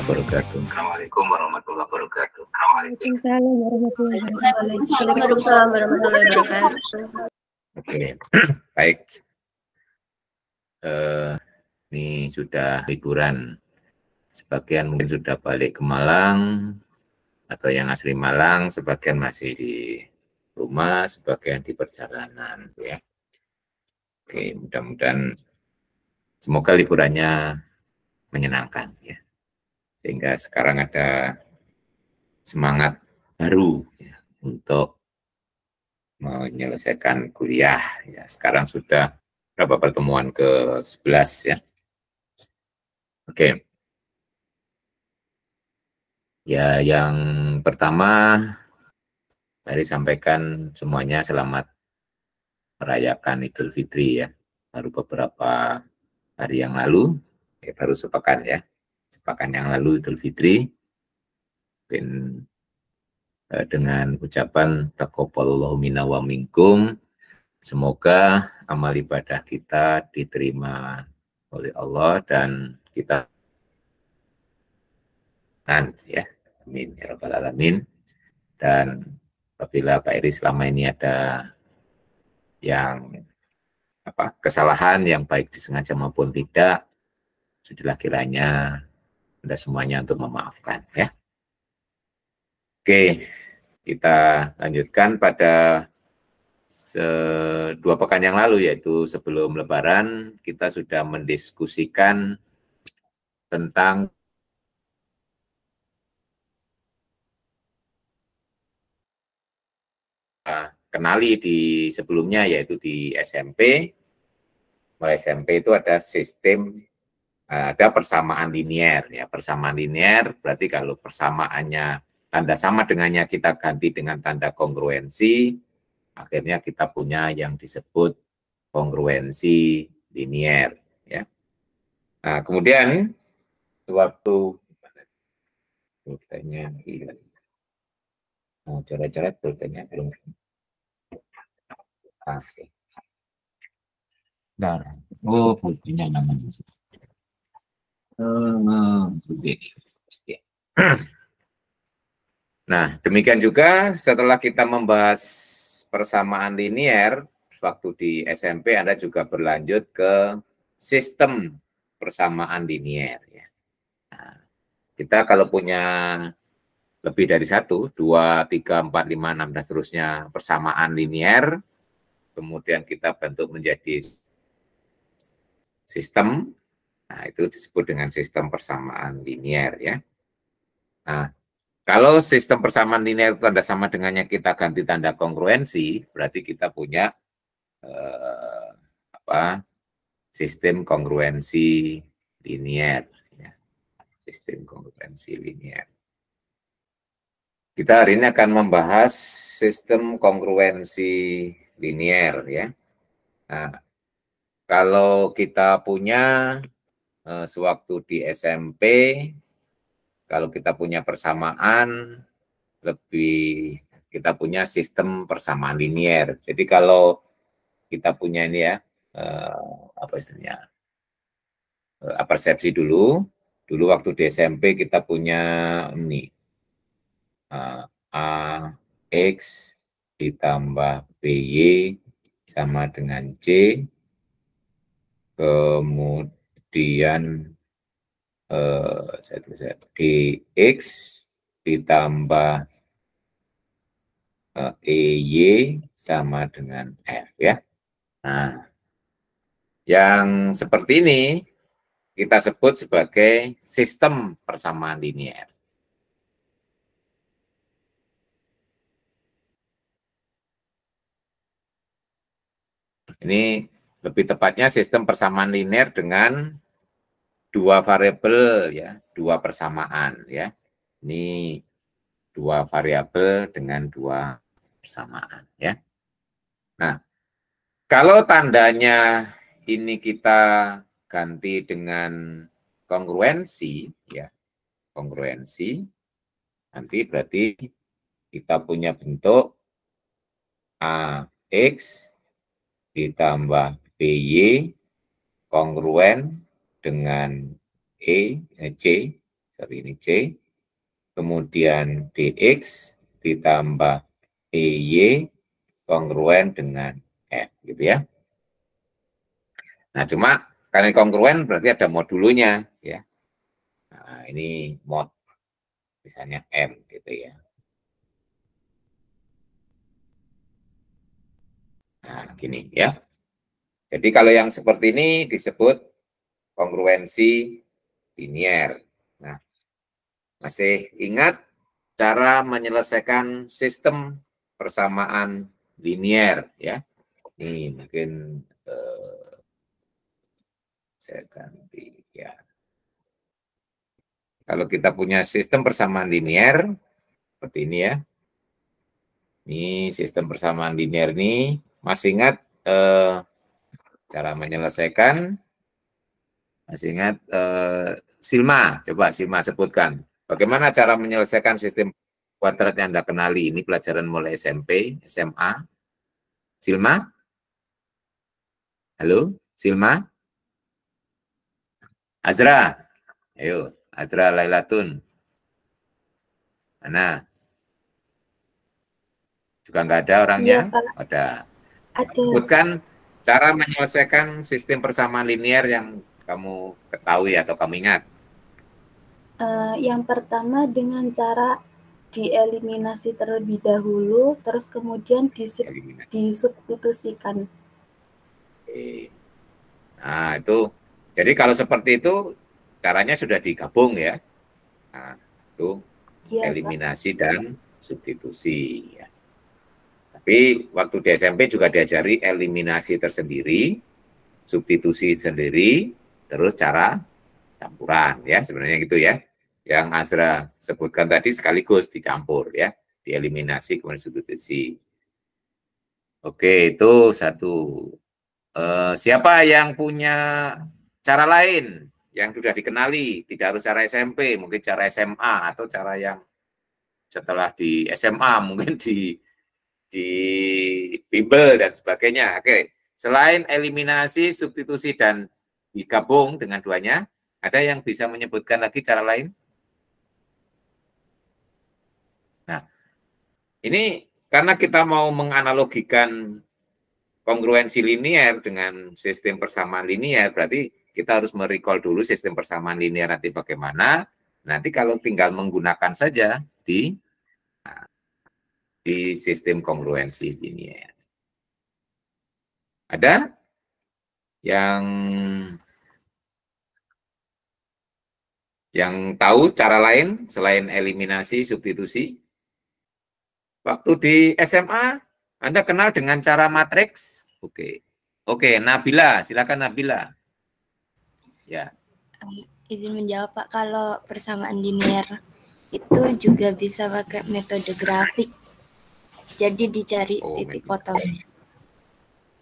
wabarakatuh. Assalamualaikum warahmatullahi wabarakatuh. Waalaikumsalam warahmatullahi wabarakatuh. Waalaikumsalam warahmatullahi wabarakatuh. Oke, baik. Ini sudah liburan. Sebagian mungkin sudah balik ke Malang atau yang asli Malang, sebagian masih di rumah, sebagian di perjalanan, ya. Oke, mudah-mudahan semoga liburannya menyenangkan, ya. Sehingga sekarang ada semangat baru, ya, untuk menyelesaikan kuliah. Ya, sekarang sudah berapa pertemuan ke-11, ya. Oke. Ya, yang pertama, Mari sampaikan semuanya selamat merayakan Idul Fitri, ya. Baru beberapa hari yang lalu, ya, baru sepekan, ya. Sepekan yang lalu Idul Fitri. Mungkin dengan ucapan taqabbalallahu minna wa minkum, semoga amal ibadah kita diterima oleh Allah dan kita, ya, amin ya rabbal alamin. Dan apabila Pak Eri selama ini ada yang kesalahan yang baik disengaja maupun tidak, sudahlah kiranya Anda semuanya untuk memaafkan, ya. Oke, kita lanjutkan pada 2 pekan yang lalu, yaitu sebelum Lebaran, kita sudah mendiskusikan tentang kenali di sebelumnya, yaitu di SMP. Mulai SMP itu ada sistem, ada persamaan linier, ya. Persamaan linier berarti kalau persamaannya tanda sama dengannya kita ganti dengan tanda kongruensi, akhirnya kita punya yang disebut kongruensi linier, ya. Nah, kemudian waktu pulpennya coret-coret pulpennya belum. Oke. Nah, pulpennya namanya. Nah, demikian juga setelah kita membahas persamaan linier, waktu di SMP Anda juga berlanjut ke sistem persamaan linier, ya. Nah, kita kalau punya lebih dari 1, 2, 3, 4, 5, 6, dan seterusnya persamaan linier, kemudian kita bentuk menjadi sistem, nah itu disebut dengan sistem persamaan linier, ya. Nah, kalau sistem persamaan linier tanda sama dengannya kita ganti tanda kongruensi, berarti kita punya sistem kongruensi linier, ya. Sistem kongruensi linier. Kita hari ini akan membahas sistem kongruensi linier, ya. Nah, kalau kita punya sewaktu di SMP, kalau kita punya persamaan, kita punya sistem persamaan linier. Jadi kalau kita punya ini, ya, apa istilahnya, persepsi dulu waktu di SMP kita punya ini, AX ditambah BY sama dengan C, kemudian DX ditambah EY sama dengan F, ya. Nah, yang seperti ini kita sebut sebagai sistem persamaan linier. Ini lebih tepatnya sistem persamaan linier dengan 2 variabel, ya, 2 persamaan, ya. Ini 2 variabel dengan 2 persamaan, ya. Nah, kalau tandanya ini kita ganti dengan kongruensi, ya, kongruensi, nanti berarti kita punya bentuk AX ditambah BY kongruen dengan C sorry ini C, kemudian DX ditambah EY kongruen dengan F, gitu ya. Nah, cuma karena kongruen berarti ada modulunya, ya. Nah, ini mod, misalnya M, gitu ya. Nah, gini ya. Jadi kalau yang seperti ini disebut kongruensi linier. Nah, masih ingat cara menyelesaikan sistem persamaan linier ya? Ini mungkin saya ganti ya. Kalau kita punya sistem persamaan linier seperti ini ya. Ini sistem persamaan linier ini masih ingat cara menyelesaikan? Masih ingat Silma? Coba Silma sebutkan. Bagaimana cara menyelesaikan sistem kuadrat yang Anda kenali? Ini pelajaran mulai SMP, SMA. Silma? Halo, Silma? Azra? Ayo, Azra Lailatun. Mana? Juga nggak ada orangnya? Iya, Pak. Ada. Ada. Sebutkan cara menyelesaikan sistem persamaan linier yang kamu ketahui atau kamu ingat. Yang pertama dengan cara dieliminasi terlebih dahulu, terus kemudian disubstitusikan. Oke. Nah, itu. Jadi kalau seperti itu, caranya sudah digabung ya. Nah, itu Ya, eliminasi Pak. Dan substitusi. Ya. Tapi waktu di SMP juga diajari eliminasi tersendiri, substitusi sendiri, terus cara campuran ya, sebenarnya gitu ya. Yang Azra sebutkan tadi sekaligus dicampur ya, dieliminasi kemudian substitusi. Oke, itu satu. Siapa yang punya cara lain yang sudah dikenali, tidak harus cara SMP, mungkin cara SMA atau cara yang setelah di SMA, mungkin di bimbel dan sebagainya. Oke, selain eliminasi, substitusi dan digabung dengan duanya, ada yang bisa menyebutkan lagi cara lain? Nah, ini karena kita mau menganalogikan kongruensi linier dengan sistem persamaan linier, berarti kita harus merecall dulu sistem persamaan linier nanti bagaimana. Nanti kalau tinggal menggunakan saja di sistem kongruensi linier. Ada yang tahu cara lain selain eliminasi, substitusi? Waktu di SMA, Anda kenal dengan cara matriks? Oke. Oke, Nabila, silakan Nabila. Ya. Izin menjawab Pak, kalau persamaan linear itu juga bisa pakai metode grafik. Jadi dicari titik potongnya.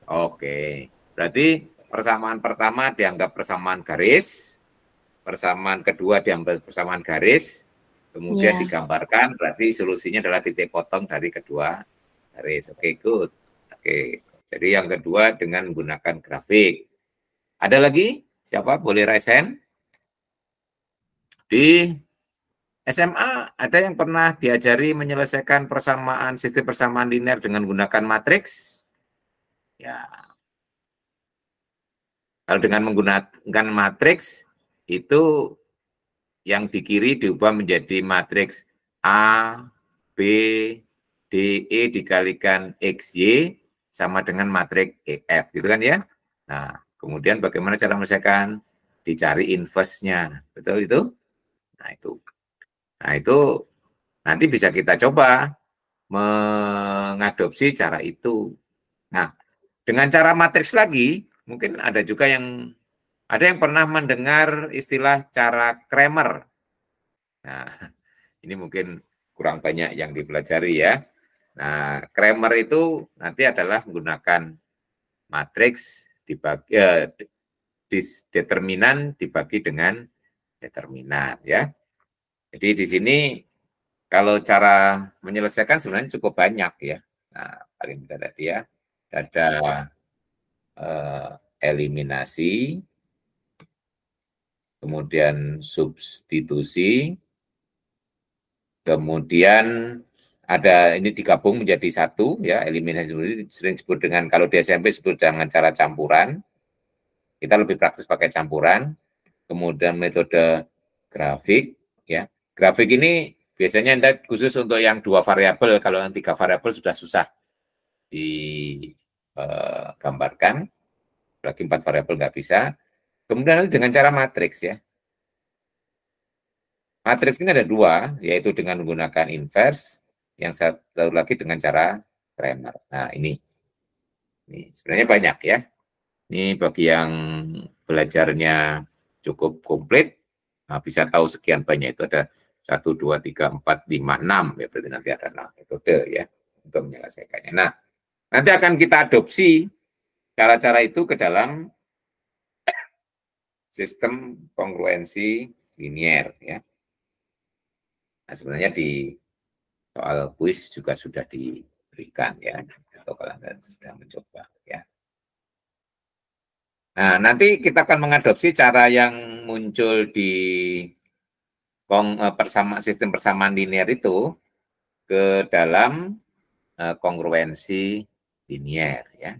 Oke. Berarti persamaan pertama dianggap persamaan garis, persamaan kedua diambil persamaan garis, kemudian digambarkan, berarti solusinya adalah titik potong dari kedua garis. Oke, good. Oke, jadi yang kedua dengan menggunakan grafik. Ada lagi? Siapa? Boleh raise hand? Di SMA, ada yang pernah diajari menyelesaikan persamaan sistem persamaan linear dengan menggunakan matriks? Ya. Kalau dengan menggunakan matriks, itu yang di kiri diubah menjadi matriks A, B, D, E dikalikan X, Y sama dengan matriks EF, gitu kan ya. Nah, kemudian bagaimana cara menyelesaikan? Dicari inverse-nya, betul itu? Nah, itu nanti bisa kita coba mengadopsi cara itu. Nah, dengan cara matriks lagi, mungkin ada juga yang pernah mendengar istilah cara Cramer. Nah, ini mungkin kurang banyak yang dipelajari ya. Nah, Cramer itu nanti adalah menggunakan matriks dibagi determinan dibagi dengan determinan ya. Jadi di sini kalau cara menyelesaikan sebenarnya cukup banyak ya. Nah, paling tidak tadi ya, ada eliminasi, kemudian substitusi, kemudian ada ini digabung menjadi satu, ya, eliminasi sering disebut dengan, kalau di SMP disebut dengan cara campuran. Kita lebih praktis pakai campuran. Kemudian metode grafik, ya. Grafik ini biasanya Anda khusus untuk yang 2 variabel, kalau yang 3 variabel sudah susah digambarkan, lagi 4 variabel nggak bisa. Kemudian dengan cara matriks, ya. Matriks ini ada 2, yaitu dengan menggunakan inverse, yang satu lagi dengan cara Cramer. Nah, ini sebenarnya banyak, ya. Ini bagi yang belajarnya cukup komplit, nah, bisa tahu sekian banyak, itu ada 1, 2, 3, 4, 5, 6, ya, berarti nanti ada 6 metode, ya, untuk menyelesaikannya. Nah, nanti akan kita adopsi cara-cara itu ke dalam sistem kongruensi linier, ya. Nah, sebenarnya di soal kuis juga sudah diberikan, ya, atau kalau Anda sudah mencoba, ya. Nah, nanti kita akan mengadopsi cara yang muncul di sistem persamaan linear itu ke dalam kongruensi linier, ya.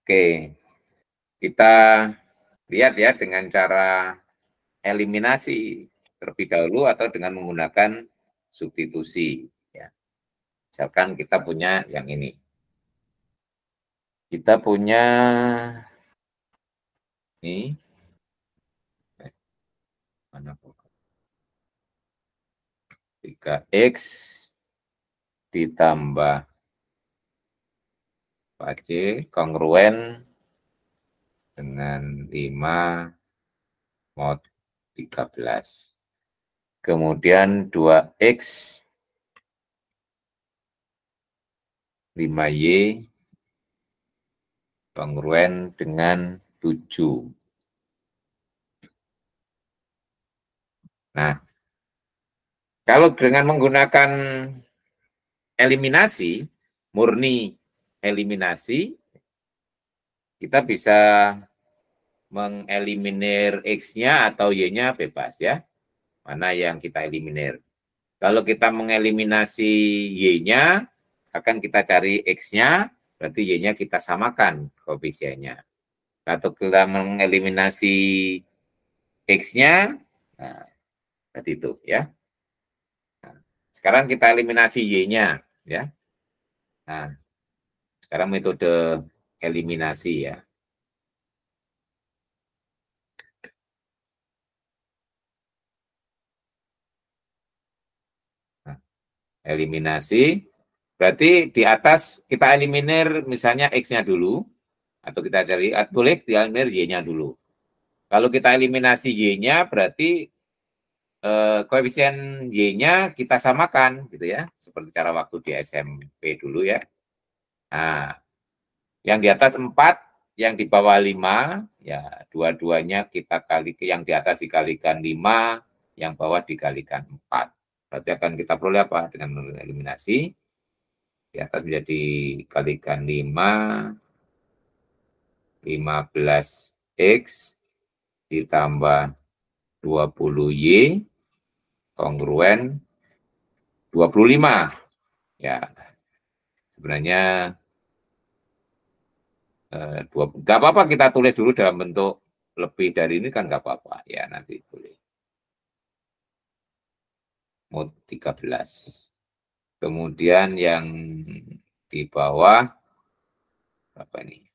Oke, kita lihat, ya, dengan cara eliminasi terlebih dahulu atau dengan menggunakan substitusi, ya. Misalkan kita punya yang ini. Kita punya ini, mana 3X ditambah 4C kongruen dengan 5 mod 13. Kemudian 2X 5Y kongruen dengan 7. Nah, kalau dengan menggunakan eliminasi, murni eliminasi, kita bisa mengeliminir X-nya atau Y-nya bebas, ya. Mana yang kita eliminir. Kalau kita mengeliminasi Y-nya, akan kita cari X-nya, berarti Y-nya kita samakan koefisiennya. Atau kita mengeliminasi X-nya, nah, berarti itu, ya. Nah, sekarang kita eliminasi Y-nya, ya. Nah, sekarang metode eliminasi, ya. Nah, eliminasi, berarti di atas kita eliminir misalnya X-nya dulu, atau kita cari, boleh dieliminir Y-nya dulu. Kalau kita eliminasi Y-nya, berarti koefisien Y-nya kita samakan, gitu, ya. Seperti cara waktu di SMP dulu, ya. Nah, yang di atas 4, yang di bawah 5, ya, dua-duanya kita kali, yang di atas dikalikan 5, yang bawah dikalikan 4. Berarti akan kita peroleh apa? Dengan eliminasi, di atas menjadi kalikan 5, 15X ditambah 20Y kongruen 25. Ya, sebenarnya nggak apa-apa kita tulis dulu dalam bentuk lebih dari ini, kan nggak apa-apa, ya, nanti boleh. Mod 13. Kemudian yang di bawah berapa ini?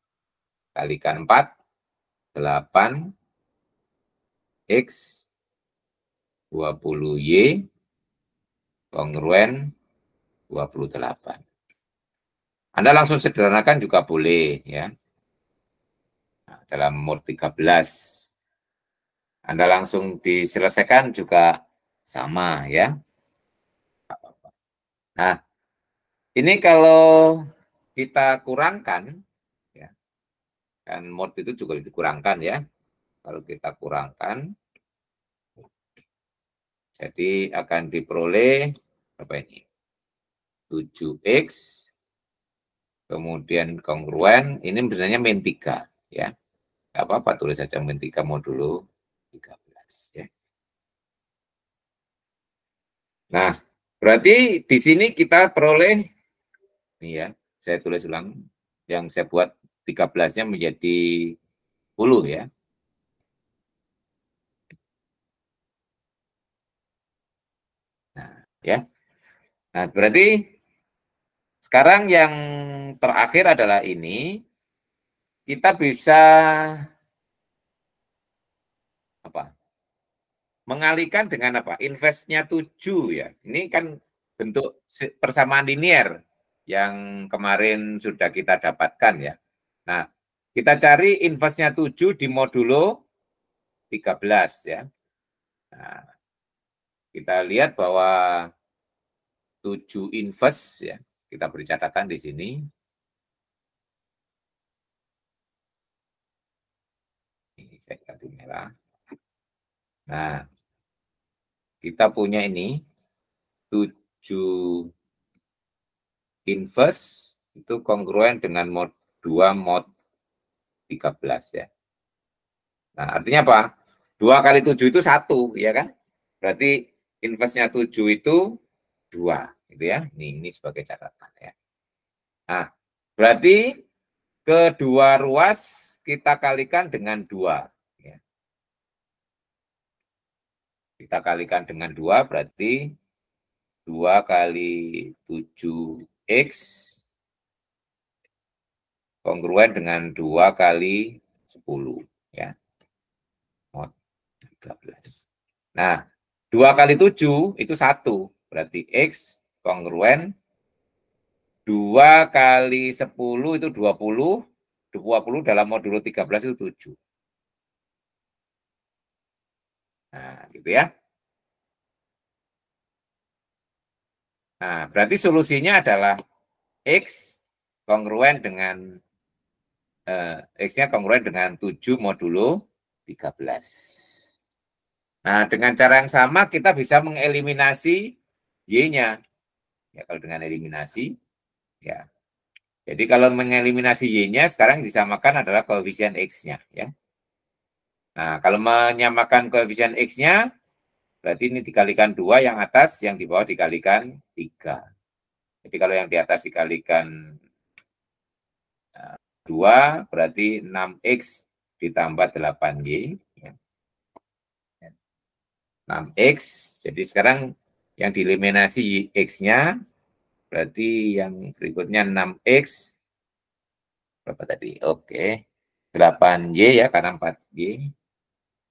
Kalikan 4, 8 X 20Y kongruen 28. Anda langsung sederhanakan juga boleh, ya. Nah, dalam mod 13. Anda langsung diselesaikan juga sama, ya. Nah, ini kalau kita kurangkan, ya, kan mod itu juga dikurangkan, ya. Kalau kita kurangkan, jadi akan diperoleh apa ini? 7X, kemudian kongruen, ini sebenarnya min 3, ya. Nggak apa-apa, tulis saja min 3 modulo 13. Ya. Nah, berarti di sini kita peroleh, nih ya, saya tulis ulang, yang saya buat 13-nya menjadi 10 ya. Nah, ya. Nah, berarti sekarang yang terakhir adalah ini, kita bisa apa? Mengalihkan dengan apa? Investnya 7 ya. Ini kan bentuk persamaan linier yang kemarin sudah kita dapatkan ya. Nah, kita cari investnya 7 di modulo 13 ya. Nah, kita lihat bahwa 7 invest ya. Kita beri catatan di sini. Ini saya ganti merah. Nah, kita punya ini 7 invest itu kongruen dengan mod 2 mod 13 ya. Nah, artinya apa? 2 kali 7 itu 1 ya kan? Berarti investnya 7 itu 2 gitu ya. Ini sebagai catatan ya. Nah, berarti kedua ruas kita kalikan dengan 2 ya. Kita kalikan dengan 2 berarti 2 kali 7X kongruen dengan 2 kali 10 ya. Mod 13. Nah, 2 kali 7 itu 1. Berarti X kongruen 2 kali 10 itu 20. 20 dalam modulo 13 itu 7. Nah, gitu ya. Nah, berarti solusinya adalah X kongruen dengan X-nya kongruen dengan 7 modulo 13. Nah, dengan cara yang sama kita bisa mengeliminasi Y-nya. Ya, kalau dengan eliminasi, ya. Jadi kalau mengeliminasi Y-nya, sekarang disamakan adalah koefisien X-nya. Ya. Nah, kalau menyamakan koefisien X-nya, berarti ini dikalikan 2 yang atas, yang di bawah dikalikan 3. Jadi kalau yang di atas dikalikan 2, berarti 6X ditambah 8Y. Ya. 6X, jadi sekarang yang dieliminasi X-nya, berarti yang berikutnya 6X, berapa tadi? Oke, 8Y ya, karena 4Y.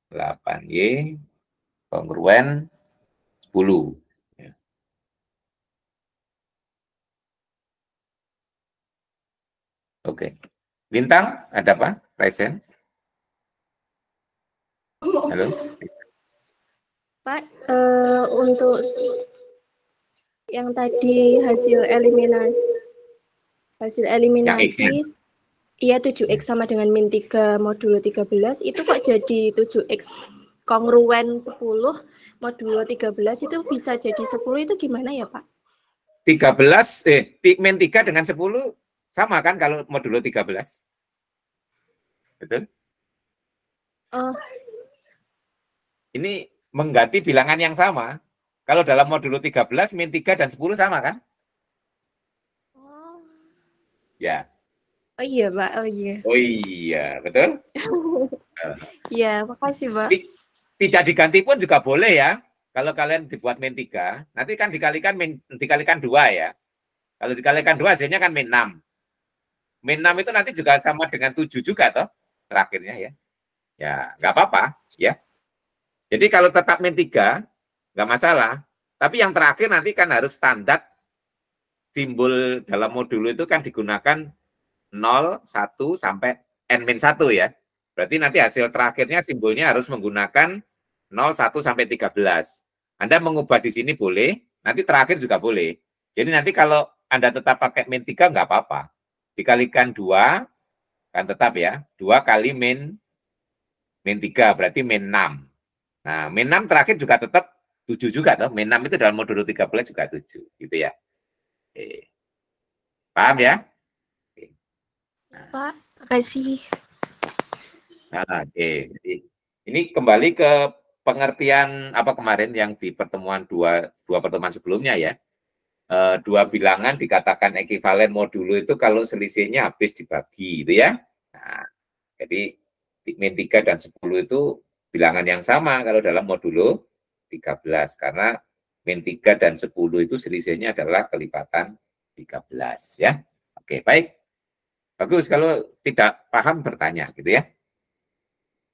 8Y, kongruen 10. Ya. Oke. Bintang, ada apa? Resen? Halo? Pak, untuk yang tadi hasil eliminasi, iya 7X sama dengan min 3 modulo 13, itu kok jadi 7X kongruen 10 modulo 13 itu bisa jadi 10 itu gimana ya Pak? 13, min 3 dengan 10 sama kan kalau modulo 13? Betul? Oh. Ini mengganti bilangan yang sama. Kalau dalam modulo 13, min 3 dan 10 sama kan? Oh. Ya. Oh iya, Pak. Oh iya. Oh iya, betul? Iya, makasih, Pak. Tidak diganti pun juga boleh ya. Kalau kalian dibuat min 3, nanti kan dikalikan 2 ya. Kalau dikalikan 2 hasilnya kan min 6. Min 6 itu nanti juga sama dengan 7 juga toh terakhirnya ya. Ya, nggak apa-apa ya. Jadi kalau tetap min 3, nggak masalah. Tapi yang terakhir nanti kan harus standar simbol dalam modulo itu kan digunakan 0, 1, sampai N-1 ya. Berarti nanti hasil terakhirnya simbolnya harus menggunakan 0, 1, sampai 13. Anda mengubah di sini boleh, nanti terakhir juga boleh. Jadi nanti kalau Anda tetap pakai min 3 nggak apa-apa. Dikalikan 2, kan tetap ya. 2 kali min 3, berarti min 6. Nah, min 6 terakhir juga tetap 7 juga. Toh. Min 6 itu dalam modulo 13 juga 7. Gitu ya. Oke. Paham ya? Oke. Pak, makasih. Nah, oke. Jadi ini kembali ke pengertian apa kemarin yang di pertemuan dua pertemuan sebelumnya ya. Dua bilangan dikatakan ekivalen modulo itu kalau selisihnya habis dibagi gitu ya. Nah, jadi min 3 dan 10 itu bilangan yang sama kalau dalam modulo 13 karena min 3 dan 10 itu selisihnya adalah kelipatan 13 ya. Oke, baik. Bagus kalau tidak paham bertanya gitu ya.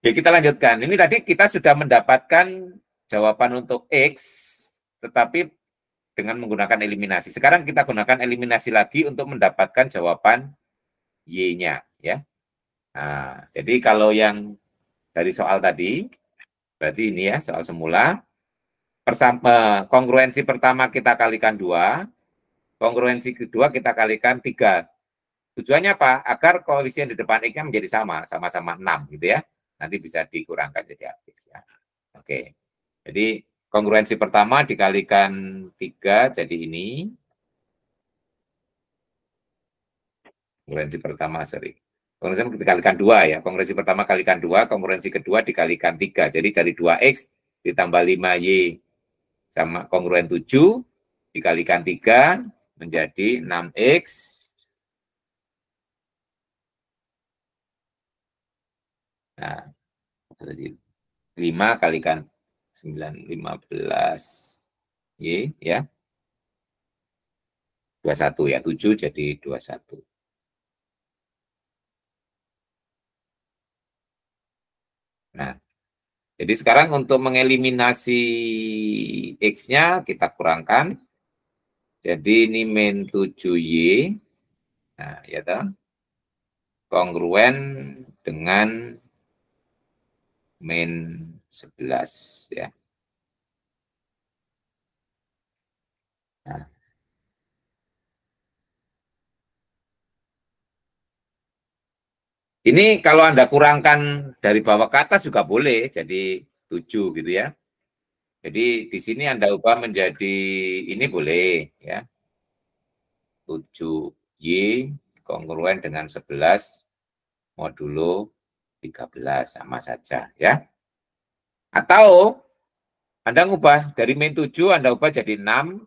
Oke, kita lanjutkan. Ini tadi kita sudah mendapatkan jawaban untuk X, tetapi dengan menggunakan eliminasi. Sekarang kita gunakan eliminasi lagi untuk mendapatkan jawaban Y-nya. Ya. Nah, jadi kalau yang dari soal tadi, berarti ini ya, soal semula, kongruensi pertama kita kalikan 2, kongruensi kedua kita kalikan 3. Tujuannya apa? Agar koefisien di depan X-nya menjadi sama-sama 6 gitu ya. Nanti bisa dikurangkan jadi habis ya. Oke. Jadi kongruensi pertama dikalikan 3 jadi ini. Kongruensi pertama kongruensi dikalikan 2 ya. Kongruensi pertama kalikan 2, kongruensi kedua dikalikan 3. Jadi dari 2X ditambah 5Y sama kongruen 7 dikalikan 3 menjadi 6X. Nah, 5 kalikan 9, 15 Y ya. 21 ya, 7 jadi 21. Nah, jadi sekarang untuk mengeliminasi X-nya kita kurangkan. Jadi ini min 7Y. Nah, ya toh. Kongruen dengan min 11 ya. Nah. Ini kalau Anda kurangkan dari bawah ke atas juga boleh, jadi 7 gitu ya. Jadi di sini Anda ubah menjadi ini boleh ya. 7Y kongruen dengan 11 modulo 13 sama saja ya. Atau Anda ngubah dari min 7 Anda ubah jadi 6,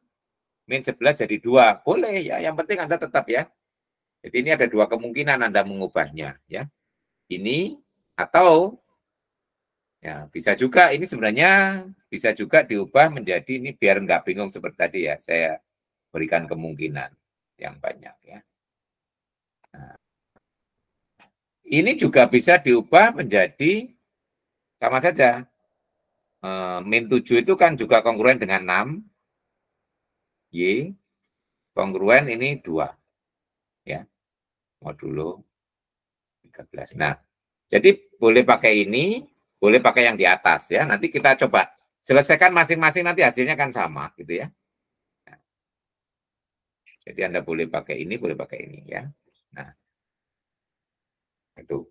min 11 jadi 2. Boleh ya, yang penting Anda tetap ya. Jadi ini ada dua kemungkinan Anda mengubahnya ya. Ini atau ya bisa juga ini sebenarnya bisa juga diubah menjadi ini biar nggak bingung seperti tadi ya. Saya berikan kemungkinan yang banyak ya. Nah, ini juga bisa diubah menjadi sama saja. Min 7 itu kan juga kongruen dengan 6. Y kongruen ini 2. Ya. Modulo 13. Nah, jadi boleh pakai ini, boleh pakai yang di atas ya. Nanti kita coba selesaikan masing-masing nanti hasilnya kan sama gitu ya. Nah, jadi Anda boleh pakai ini, boleh pakai ini ya. Nah, itu.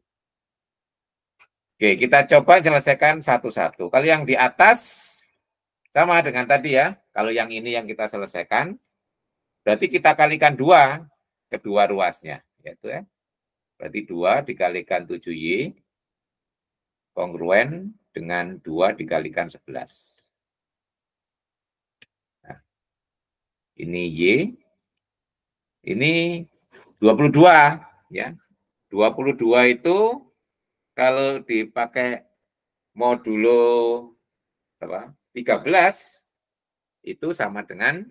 Oke, kita coba selesaikan satu-satu. Kalau yang di atas sama dengan tadi ya. Kalau yang ini yang kita selesaikan, berarti kita kalikan 2 kedua ruasnya, yaitu ya. Berarti 2 dikalikan 7Y kongruen dengan 2 dikalikan 11. Nah, ini Y, ini 22 ya. 22 itu kalau dipakai modulo berapa? 13 itu sama dengan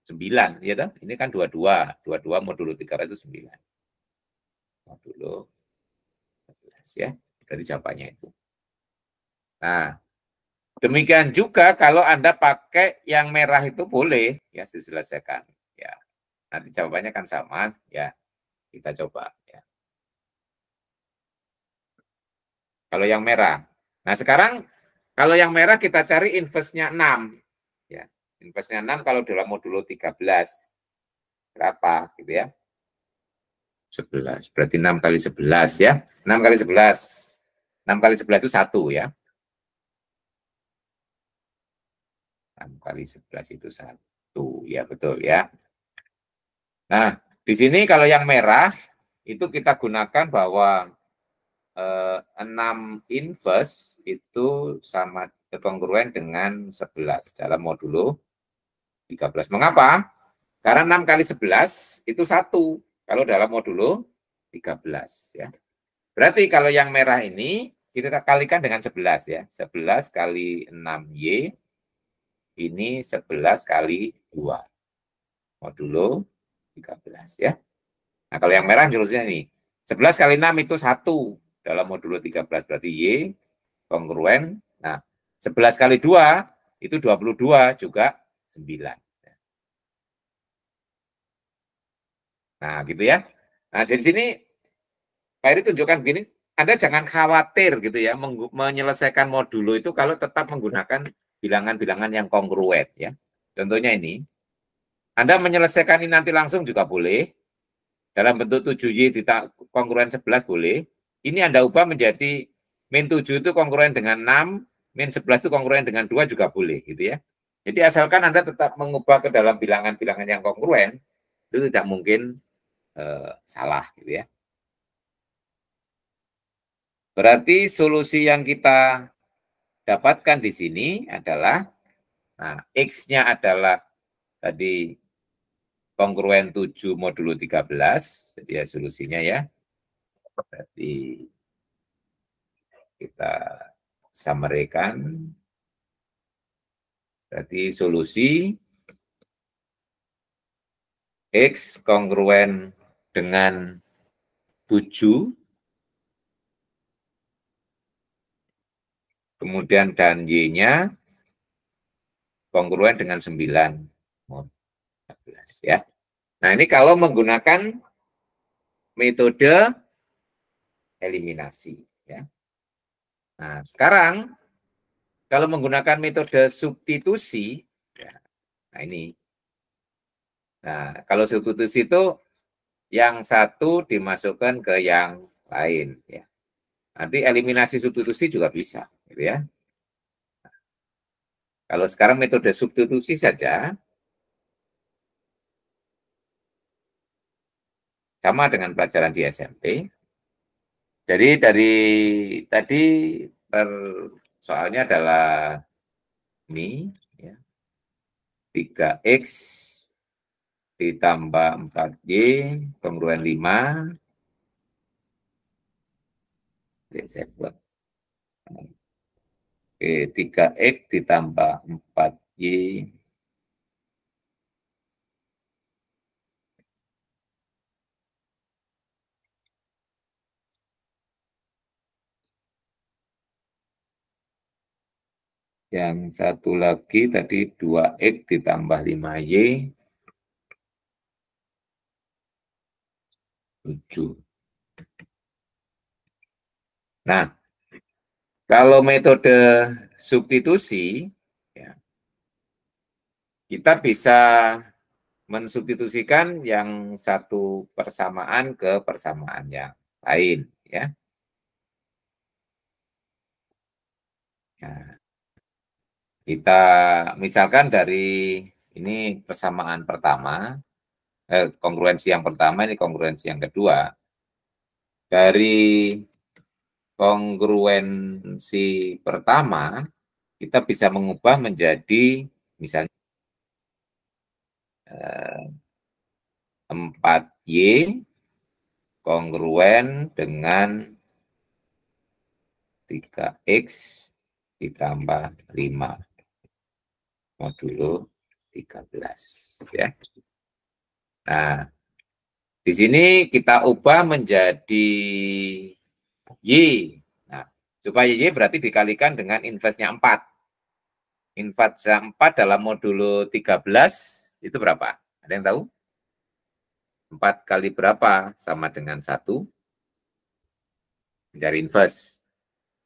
9 ya toh. Ini kan 22. 22 modulo 300 itu 9. Modulo 13 ya. Berarti jawabannya itu. Nah, demikian juga kalau Anda pakai yang merah itu boleh ya diselesaikan ya. Nanti jawabannya kan sama ya. Kita coba ya. Kalau yang merah. Nah, sekarang kalau yang merah kita cari inverse-nya 6 ya. Inverse-nya 6 kalau dalam modulo 13 berapa gitu ya? 11. Berarti 6 kali 11 ya. 6 kali 11. 6 kali 11 itu 1 ya. 6 kali 11 itu 1. Ya, betul ya. Nah, di sini kalau yang merah itu kita gunakan bahwa 6 inverse itu sama kongruen dengan 11 dalam modulo 13. Mengapa? Karena 6 kali 11 itu 1 kalau dalam modulo 13 ya. Berarti kalau yang merah ini kita kalikan dengan 11 ya. 11 kali 6Y ini 11 kali 2 modulo 13 ya. Nah, kalau yang merah jurusnya nih 11 kali 6 itu 1 dalam modulo 13 berarti Y kongruen. Nah, 11 kali 2 itu 22 juga 9. Nah, gitu ya. Nah, dari sini Pak Heri tunjukkan begini, Anda jangan khawatir gitu ya menyelesaikan modulo itu kalau tetap menggunakan bilangan-bilangan yang kongruen ya. Contohnya ini, Anda menyelesaikan ini nanti langsung juga boleh. Dalam bentuk 7Y kongruen 11 boleh. Ini Anda ubah menjadi min 7 itu kongruen dengan 6, min 11 itu kongruen dengan 2 juga boleh gitu ya. Jadi asalkan Anda tetap mengubah ke dalam bilangan-bilangan yang kongruen, itu tidak mungkin salah gitu ya. Berarti solusi yang kita dapatkan di sini adalah, nah, X-nya adalah tadi kongruen 7 modulo 13, jadi ya solusinya ya. Berarti kita summary-kan. Berarti solusi X kongruen dengan 7, kemudian dan Y-nya kongruen dengan 9. Ya. Nah, ini kalau menggunakan metode eliminasi. Ya. Nah, sekarang kalau menggunakan metode substitusi, ya, nah ini. Nah, kalau substitusi itu yang satu dimasukkan ke yang lain. Ya. Nanti eliminasi substitusi juga bisa. Gitu ya. Kalau sekarang metode substitusi saja, sama dengan pelajaran di SMP. Jadi dari tadi soalnya adalah ini, ya, 3X ditambah 4Y kongruen 5. Saya buat. Oke, 3X ditambah 4Y yang satu lagi tadi 2X ditambah 5Y 7. Nah, kalau metode substitusi, ya, kita bisa mensubstitusikan yang satu persamaan ke persamaan yang lain. Ya. Nah, kita misalkan dari ini persamaan pertama, kongruensi yang pertama, ini kongruensi yang kedua. Dari kongruensi pertama, kita bisa mengubah menjadi misalnya 4Y kongruen dengan 3X ditambah 5 modulo 13. Ya. Nah, di sini kita ubah menjadi Y. Nah, supaya Y berarti dikalikan dengan inverse-nya 4. Inverse 4 dalam modulo 13 itu berapa? Ada yang tahu? 4 kali berapa sama dengan 1? Mencari inverse.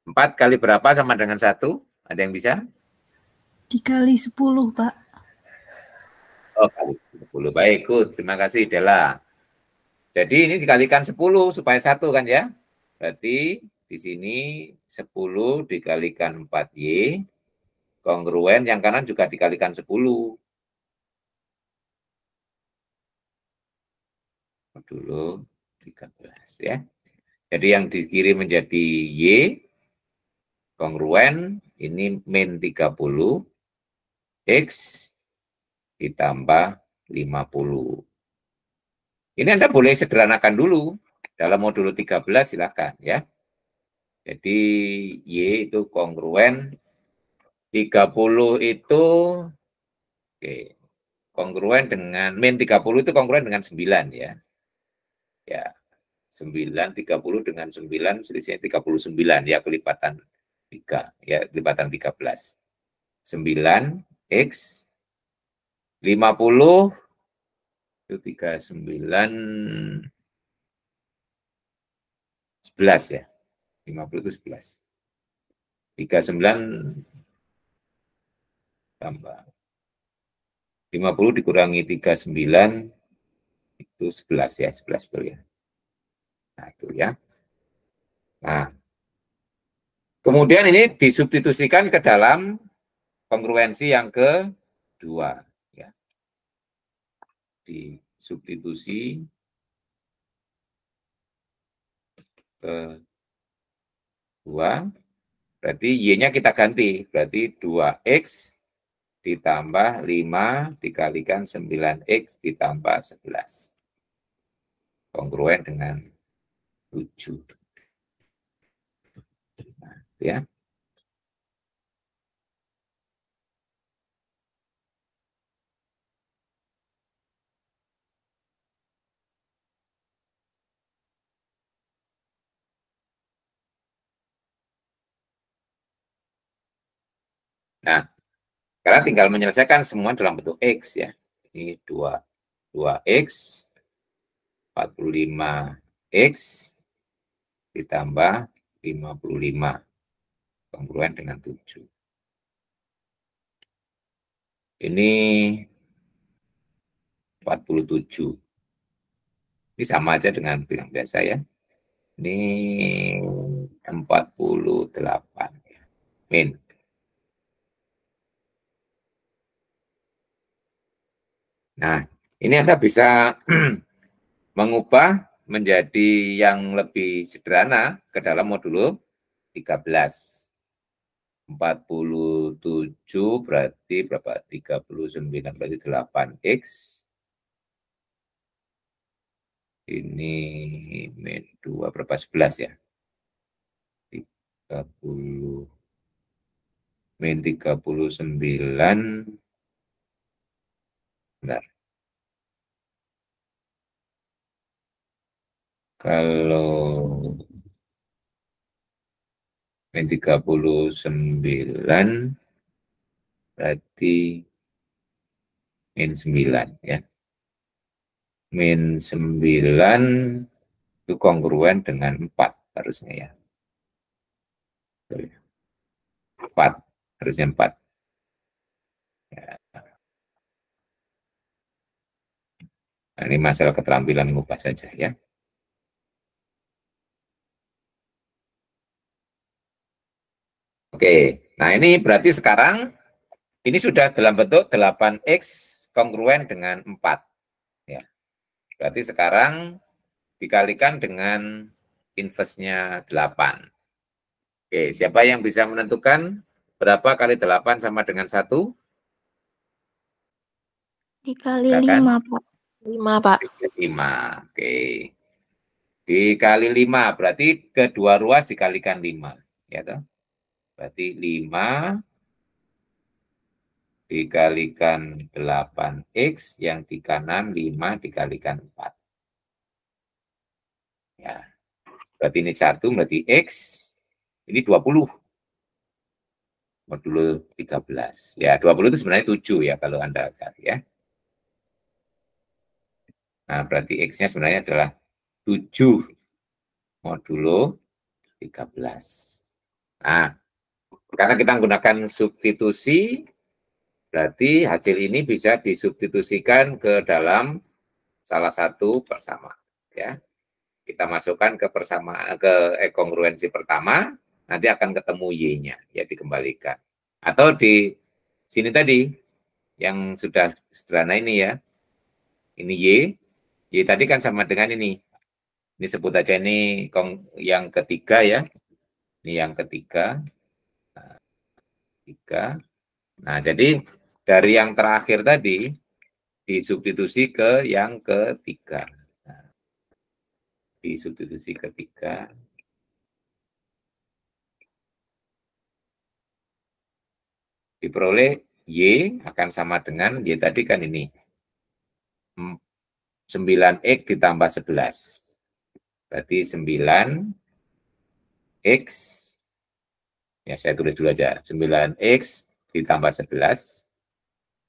4 kali berapa sama dengan 1? Ada yang bisa? Dikali 10, Pak. Oh, kali 10. Baik, good. Terima kasih, Dela. Jadi ini dikalikan 10 supaya 1 kan ya? Berarti di sini 10 dikalikan 4Y, kongruen yang kanan juga dikalikan 10. Modulo 13 ya. Jadi yang di kiri menjadi Y, kongruen, ini min 30, X ditambah 50. Ini Anda boleh sederhanakan dulu. Dalam modul 13 silakan ya. Jadi Y itu kongruen, 30 itu kongruen dengan, min 30 itu kongruen dengan 9 ya. Ya, 9, 30 dengan 9, selisihnya 39 ya, kelipatan 3, ya, kelipatan 13. 9, X, 50, itu 39, 11 ya. 50 itu 11. 39 tambah 50 dikurangi 39 itu 11 ya, 11 betul ya. Nah, itu ya. Nah, kemudian ini disubstitusikan ke dalam kongruensi yang kedua ya. Disubstitusi ke 2, berarti Y-nya kita ganti, berarti 2X ditambah 5 dikalikan 9X ditambah 11. Kongruen dengan 7. Nah, ya. Nah, sekarang tinggal menyelesaikan semua dalam bentuk X ya. Ini 2X, 45X, ditambah 55. Kongruen dengan 7. Ini 47. Ini sama aja dengan bilang biasa ya. Ini 48 ya. Min. Nah, ini Anda bisa mengubah menjadi yang lebih sederhana ke dalam modul 13. 47 berarti berapa? 39 berarti 8X. Ini min 2 berapa? 11 ya. 30 min 39. Benar. Kalau min 39 berarti min 9 ya. Min 9 itu kongruen dengan 4 harusnya ya. 4, harusnya 4. Ya. Nah, ini masalah keterampilan mengubah saja ya. Oke, nah ini berarti sekarang ini sudah dalam bentuk 8X kongruen dengan 4. Ya. Berarti sekarang dikalikan dengan inverse-nya 8. Oke, siapa yang bisa menentukan berapa kali 8 sama dengan 1? Dikali 5, Pak. 5, Pak. 5, oke. Dikali 5, berarti kedua ruas dikalikan 5. Ya toh? Berarti 5 dikalikan 8X, yang di kanan 5 dikalikan 4. Ya. Berarti ini 1, berarti X, ini 20. Modulo 13. Ya, 20 itu sebenarnya 7 ya kalau Anda cari ya. Nah, berarti X-nya sebenarnya adalah 7 modulo 13. Nah, karena kita menggunakan substitusi, berarti hasil ini bisa disubstitusikan ke dalam salah satu persamaan. Ya, kita masukkan ke persamaan, ke kongruensi pertama, nanti akan ketemu Y-nya, ya dikembalikan. Atau di sini tadi, yang sudah sederhana ini ya, ini Y tadi kan sama dengan ini, Ini sebut aja ini yang ketiga ya. Ini yang ketiga. Nah, tiga. Nah, jadi dari yang terakhir tadi disubstitusi ke yang ketiga. Nah, disubstitusi ketiga. Diperoleh Y akan sama dengan Y tadi kan ini. 9X ditambah 11. Berarti 9X, ya saya tulis dulu aja, 9X ditambah 11,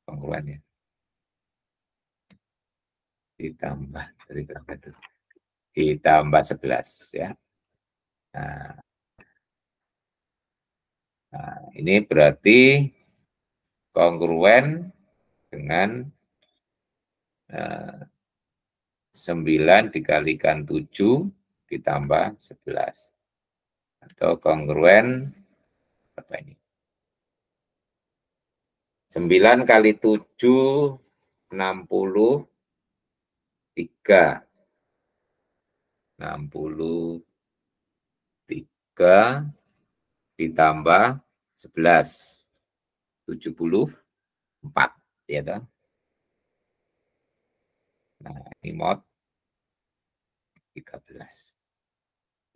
kongruannya. Ditambah, dari berapa itu? Ditambah 11, ya. Nah, ini berarti kongruen dengan 9 dikalikan 7 ditambah 11. Atau kongruen, apa ini? 9 kali 7, 63. 63 ditambah 11. 74. Ya toh? Nah, ini mod 13.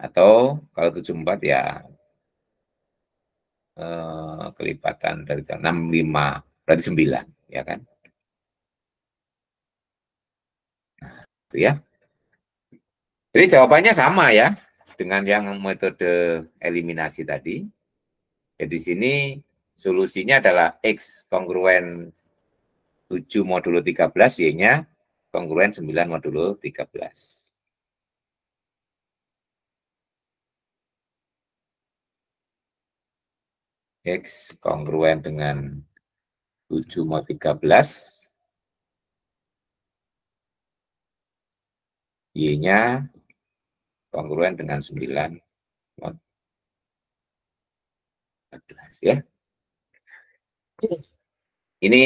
Atau kalau 74 ya kelipatan dari 65, berarti 9, ya kan? Nah, itu ya. Jadi jawabannya sama ya dengan yang metode eliminasi tadi. Jadi di sini solusinya adalah X kongruen 7 modulo 13, Y-nya kongruen 9 modulo 13. X kongruen dengan 7 mod 13, Y-nya kongruen dengan 9 mod 14 ya. Ini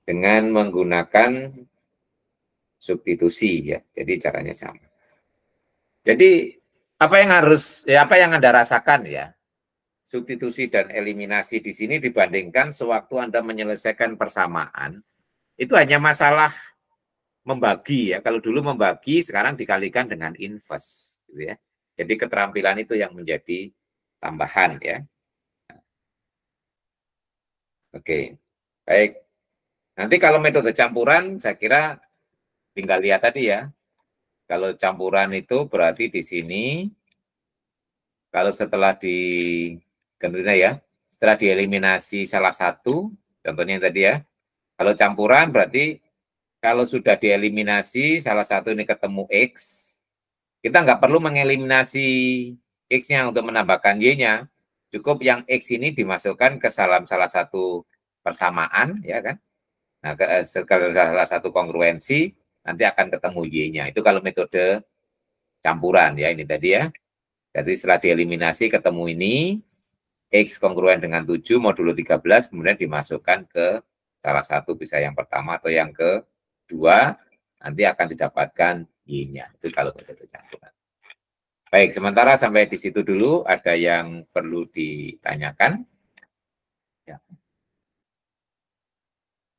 dengan menggunakan substitusi ya. Jadi caranya sama. Jadi apa yang Anda rasakan ya? Substitusi dan eliminasi di sini dibandingkan sewaktu Anda menyelesaikan persamaan, itu hanya masalah membagi ya. Kalau dulu membagi, sekarang dikalikan dengan inverse gitu ya. Jadi keterampilan itu yang menjadi tambahan ya. Oke, baik. Nanti kalau metode campuran, saya kira tinggal lihat tadi ya. Kalau campuran itu berarti di sini, kalau setelah setelah dieliminasi salah satu, contohnya yang tadi ya. Kalau campuran berarti kalau sudah dieliminasi salah satu ini ketemu X, kita nggak perlu mengeliminasi X-nya untuk menambahkan Y-nya. Cukup yang X ini dimasukkan ke salah satu persamaan, ya kan? Nah, ke salah satu kongruensi, nanti akan ketemu Y-nya. Itu kalau metode campuran, ya ini tadi ya. Jadi setelah dieliminasi ketemu ini, X kongruen dengan 7 modulo 13, kemudian dimasukkan ke salah satu, bisa yang pertama atau yang kedua, nanti akan didapatkan Y-nya. Itu kalau metode campuran. Baik, sementara sampai di situ dulu. Ada yang perlu ditanyakan? Ya.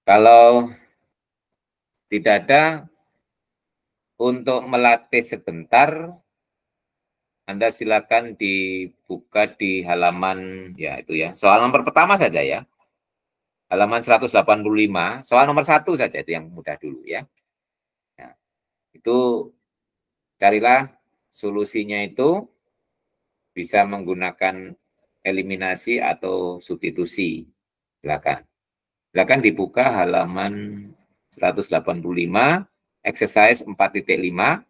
Kalau tidak ada, untuk melatih sebentar, Anda silakan dibuka di halaman, ya itu ya, soal nomor pertama saja ya. Halaman 185, soal nomor 1 saja, itu yang mudah dulu ya. Nah, itu carilah solusinya itu bisa menggunakan eliminasi atau substitusi. Silakan dibuka halaman 185, exercise 4.5,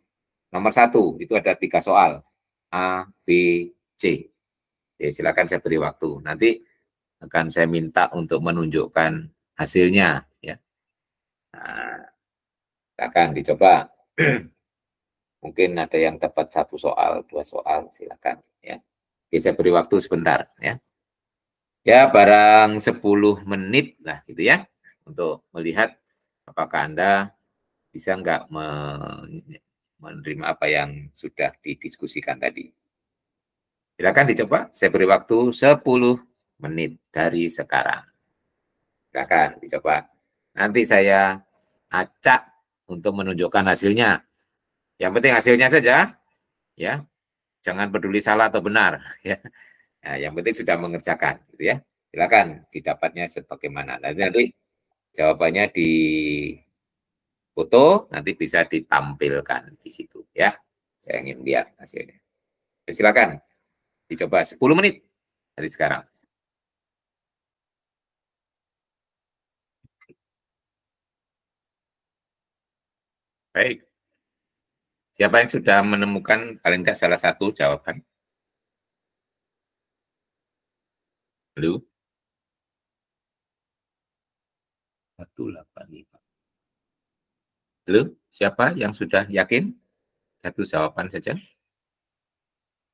nomor 1, itu ada 3 soal. A, B, C. Ya, silakan saya beri waktu. Nanti akan saya minta untuk menunjukkan hasilnya. Ya. Nah, silakan dicoba. Mungkin ada yang dapat 1 soal, 2 soal, silakan. Ya. Oke, saya beri waktu sebentar. Ya. Ya, barang 10 menit lah gitu ya, untuk melihat apakah Anda bisa nggak menerima apa yang sudah didiskusikan tadi. Silakan dicoba, saya beri waktu 10 menit dari sekarang. Silakan dicoba. Nanti saya acak untuk menunjukkan hasilnya. Yang penting hasilnya saja, ya. Jangan peduli salah atau benar, ya. Nah, yang penting sudah mengerjakan, gitu ya. Silakan didapatnya sebagaimana. Nanti jawabannya di foto, nanti bisa ditampilkan di situ, ya. Saya ingin lihat hasilnya. Silakan dicoba 10 menit dari sekarang. Baik. Siapa yang sudah menemukan paling tidak salah satu jawaban? Halo? 185. Halo? Siapa yang sudah yakin? Satu jawaban saja.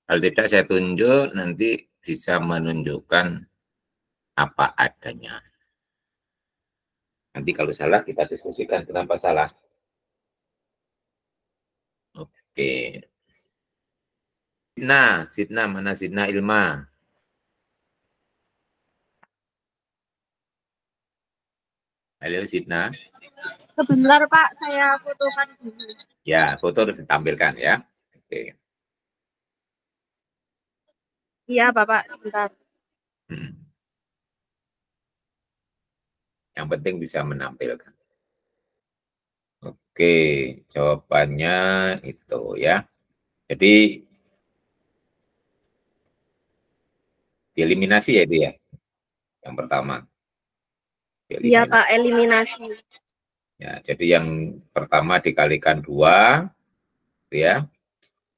Kalau tidak saya tunjuk, nanti bisa menunjukkan apa adanya. Nanti kalau salah kita diskusikan kenapa salah. Oke. Sidna, mana Sidna Ilma? Halo Sidna. Sebentar Pak, saya fotokan dulu. Ya, foto harus ditampilkan ya. Oke. Iya Bapak, sebentar. Yang penting bisa menampilkan. Oke, jawabannya itu ya. Jadi dieliminasi ya itu ya. Yang pertama. Iya Pak, eliminasi. Ya, jadi yang pertama dikalikan 2 ya.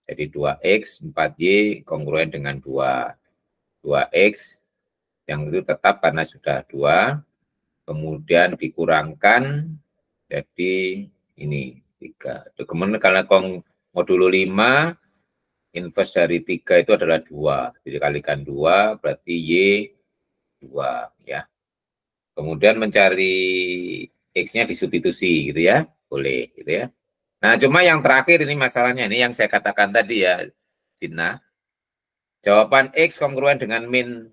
Jadi 2x 4y kongruen dengan 2x yang itu tetap karena sudah 2. Kemudian dikurangkan jadi ini 3. Kemudian kalau modulo 5 inverse dari 3 itu adalah 2. Jadi kalikan 2 berarti Y 2 ya. Kemudian mencari X-nya disubstitusi gitu ya. Boleh gitu ya. Nah, cuma yang terakhir ini masalahnya ini yang saya katakan tadi ya, Sidna. Jawaban X kongruen dengan min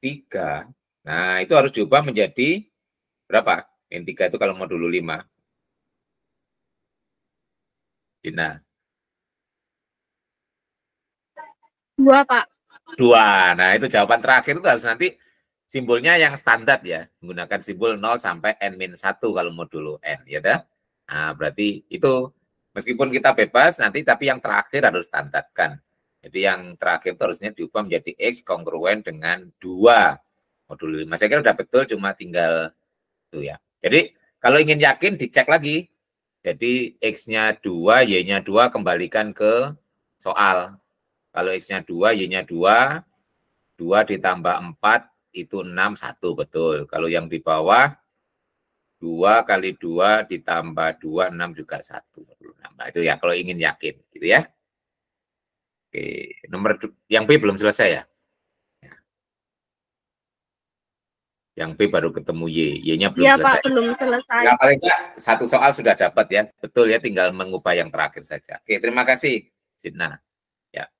3. Nah, itu harus diubah menjadi berapa? Min 3 itu kalau modulo 5. Sidna. 2 Pak. 2. Nah, itu jawaban terakhir itu harus nanti simbolnya yang standar ya. Menggunakan simbol 0 sampai n-1 kalau modulo n. Ya dah? Nah, berarti itu meskipun kita bebas nanti, tapi yang terakhir harus standarkan. Jadi yang terakhir itu harusnya diubah menjadi X kongruen dengan 2 modulo 5. Saya kira udah betul, cuma tinggal itu ya. Jadi kalau ingin yakin dicek lagi. Jadi X-nya 2, Y-nya 2 kembalikan ke soal. Kalau X-nya 2, Y-nya 2, 2 ditambah 4 itu 6, 1 betul. Kalau yang di bawah 2 kali 2 ditambah 2, 6 juga 1. Nah, itu ya kalau ingin yakin, gitu ya. Oke, nomor yang B belum selesai ya? Yang B baru ketemu Y, Y-nya belum selesai. Iya Pak, belum selesai. Nah, paling enggak satu soal sudah dapat ya, betul ya, tinggal mengubah yang terakhir saja. Oke, terima kasih, Sidna. Ya.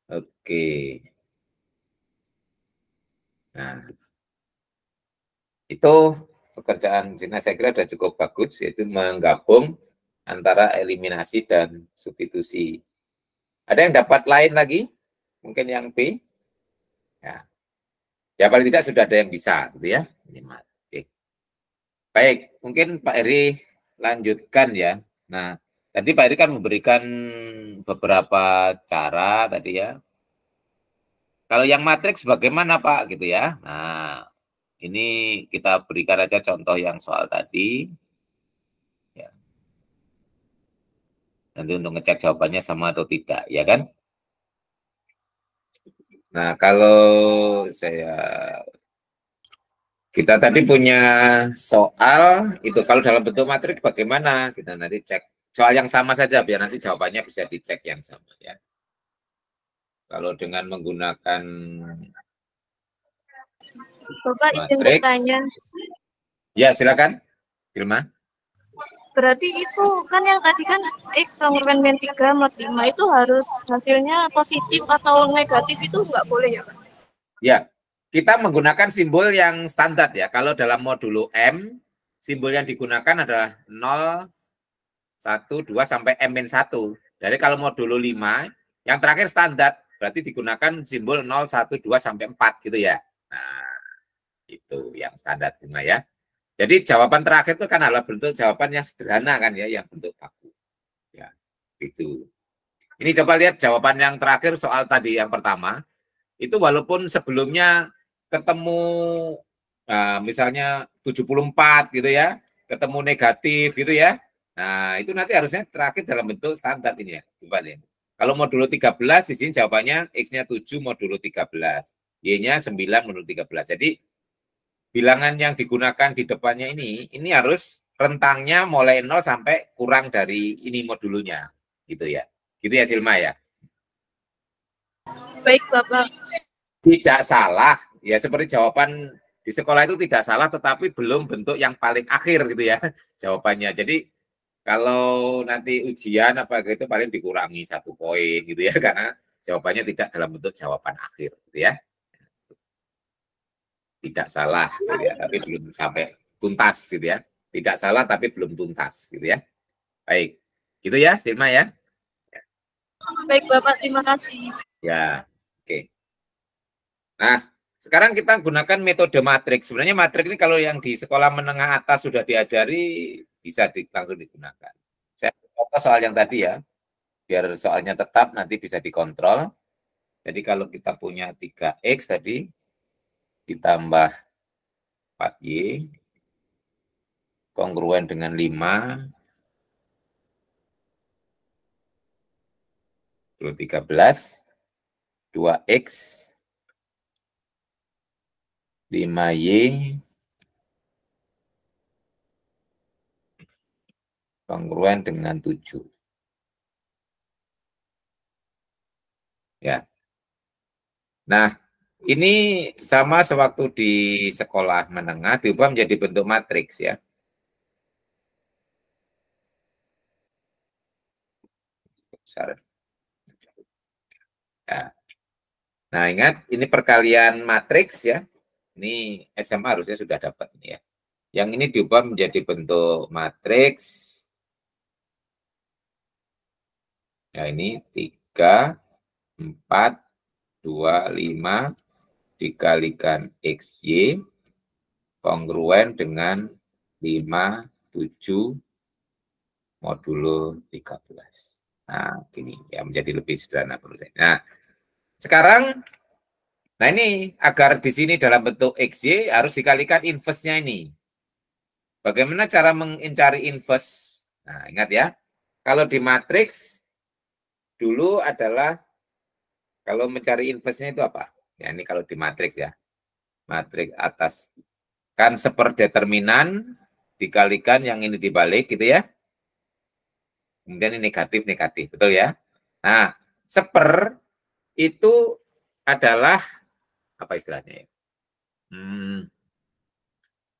Oke. Nah, itu pekerjaan Sidna saya kira sudah cukup bagus, yaitu menggabung antara eliminasi dan substitusi. Ada yang dapat lain lagi? Mungkin yang B? Ya. Ya paling tidak sudah ada yang bisa, gitu ya. Oke. Baik, mungkin Pak Eri lanjutkan ya. Nah, tadi Pak Eri kan memberikan beberapa cara tadi ya. Kalau yang matriks bagaimana Pak gitu ya. Nah, ini kita berikan aja contoh yang soal tadi. Ya. Nanti untuk ngecek jawabannya sama atau tidak, ya kan? Nah, kalau kita tadi punya soal itu kalau dalam bentuk matriks bagaimana? Kita nanti cek soal yang sama saja biar nanti jawabannya bisa dicek yang sama ya. Kalau dengan menggunakan Bapak izin bertanya. Ya, silakan. Ilma. Berarti itu kan yang tadi kan X kongruent min 3 mod 5 itu harus hasilnya positif atau negatif itu nggak boleh ya Pak? Ya, kita menggunakan simbol yang standar ya. Kalau dalam modulo M, simbol yang digunakan adalah 0, 1, 2, sampai M-1. Jadi kalau modulo 5, yang terakhir standar, berarti digunakan simbol 0, 1, 2, sampai 4 gitu ya. Nah, itu yang standar semua ya. Jadi jawaban terakhir itu kan adalah bentuk jawaban yang sederhana kan ya, yang bentuk baku. Ya, itu. Ini coba lihat jawaban yang terakhir soal tadi yang pertama. Itu walaupun sebelumnya ketemu misalnya 74 gitu ya, ketemu negatif gitu ya. Nah, itu nanti harusnya terakhir dalam bentuk standar ini ya. Coba lihat. Kalau modulo 13 di sini jawabannya X-nya 7 modulo 13, Y-nya 9 modulo 13. Jadi bilangan yang digunakan di depannya ini harus rentangnya mulai 0 sampai kurang dari ini modulunya. Gitu ya. Gitu ya Silma ya. Baik Bapak. Tidak salah, ya seperti jawaban di sekolah itu tidak salah, tetapi belum bentuk yang paling akhir gitu ya jawabannya. Jadi kalau nanti ujian apa gitu paling dikurangi 1 poin gitu ya, karena jawabannya tidak dalam bentuk jawaban akhir gitu ya. Tidak salah gitu ya, tapi belum sampai tuntas gitu ya. Tidak salah tapi belum tuntas gitu ya. Baik, gitu ya Silma ya. Baik Bapak, terima kasih. Ya, oke. Nah, sekarang kita gunakan metode matriks. Sebenarnya matriks ini kalau yang di sekolah menengah atas sudah diajari, bisa langsung digunakan. Saya contoh soal yang tadi ya, biar soalnya tetap nanti bisa dikontrol. Jadi kalau kita punya 3X tadi, ditambah 4Y, kongruen dengan 5, 13, 2X, 5Y, kongruen dengan 7. Ya. Nah, ini sama sewaktu di sekolah menengah diubah menjadi bentuk matriks ya. Ya. Nah, ingat ini perkalian matriks ya. Ini SMA harusnya sudah dapat ya. Yang ini diubah menjadi bentuk matriks. Ya, ini 3, 4, 2, 5 dikalikan XY kongruen dengan 5, 7 modulo 13. Nah, gini ya menjadi lebih sederhana menurut saya. Nah, sekarang nah ini agar di sini dalam bentuk XY harus dikalikan inverse-nya ini. Bagaimana cara mencari inverse? Nah, ingat ya. Kalau di matriks dulu adalah kalau mencari inverse-nya itu apa? Ya, ini kalau di matriks ya. Matriks atas kan seperdeterminan dikalikan yang ini dibalik gitu ya. Kemudian ini negatif, betul ya? Nah, seper itu adalah apa istilahnya ya?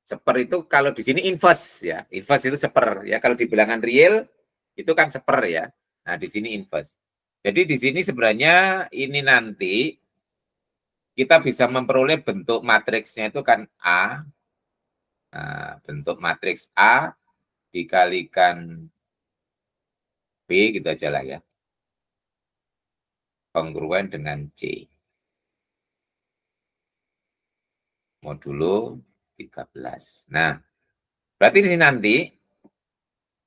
Seper itu kalau di sini inverse ya. Inverse itu seper ya. Kalau di bilangan real itu kan seper ya. Nah, di sini inverse. Jadi di sini sebenarnya ini nanti kita bisa memperoleh bentuk matriksnya itu kan A. Nah, bentuk matriks A dikalikan B gitu aja lah ya. Kongruen dengan C. Modulo 13. Nah, berarti di sini nanti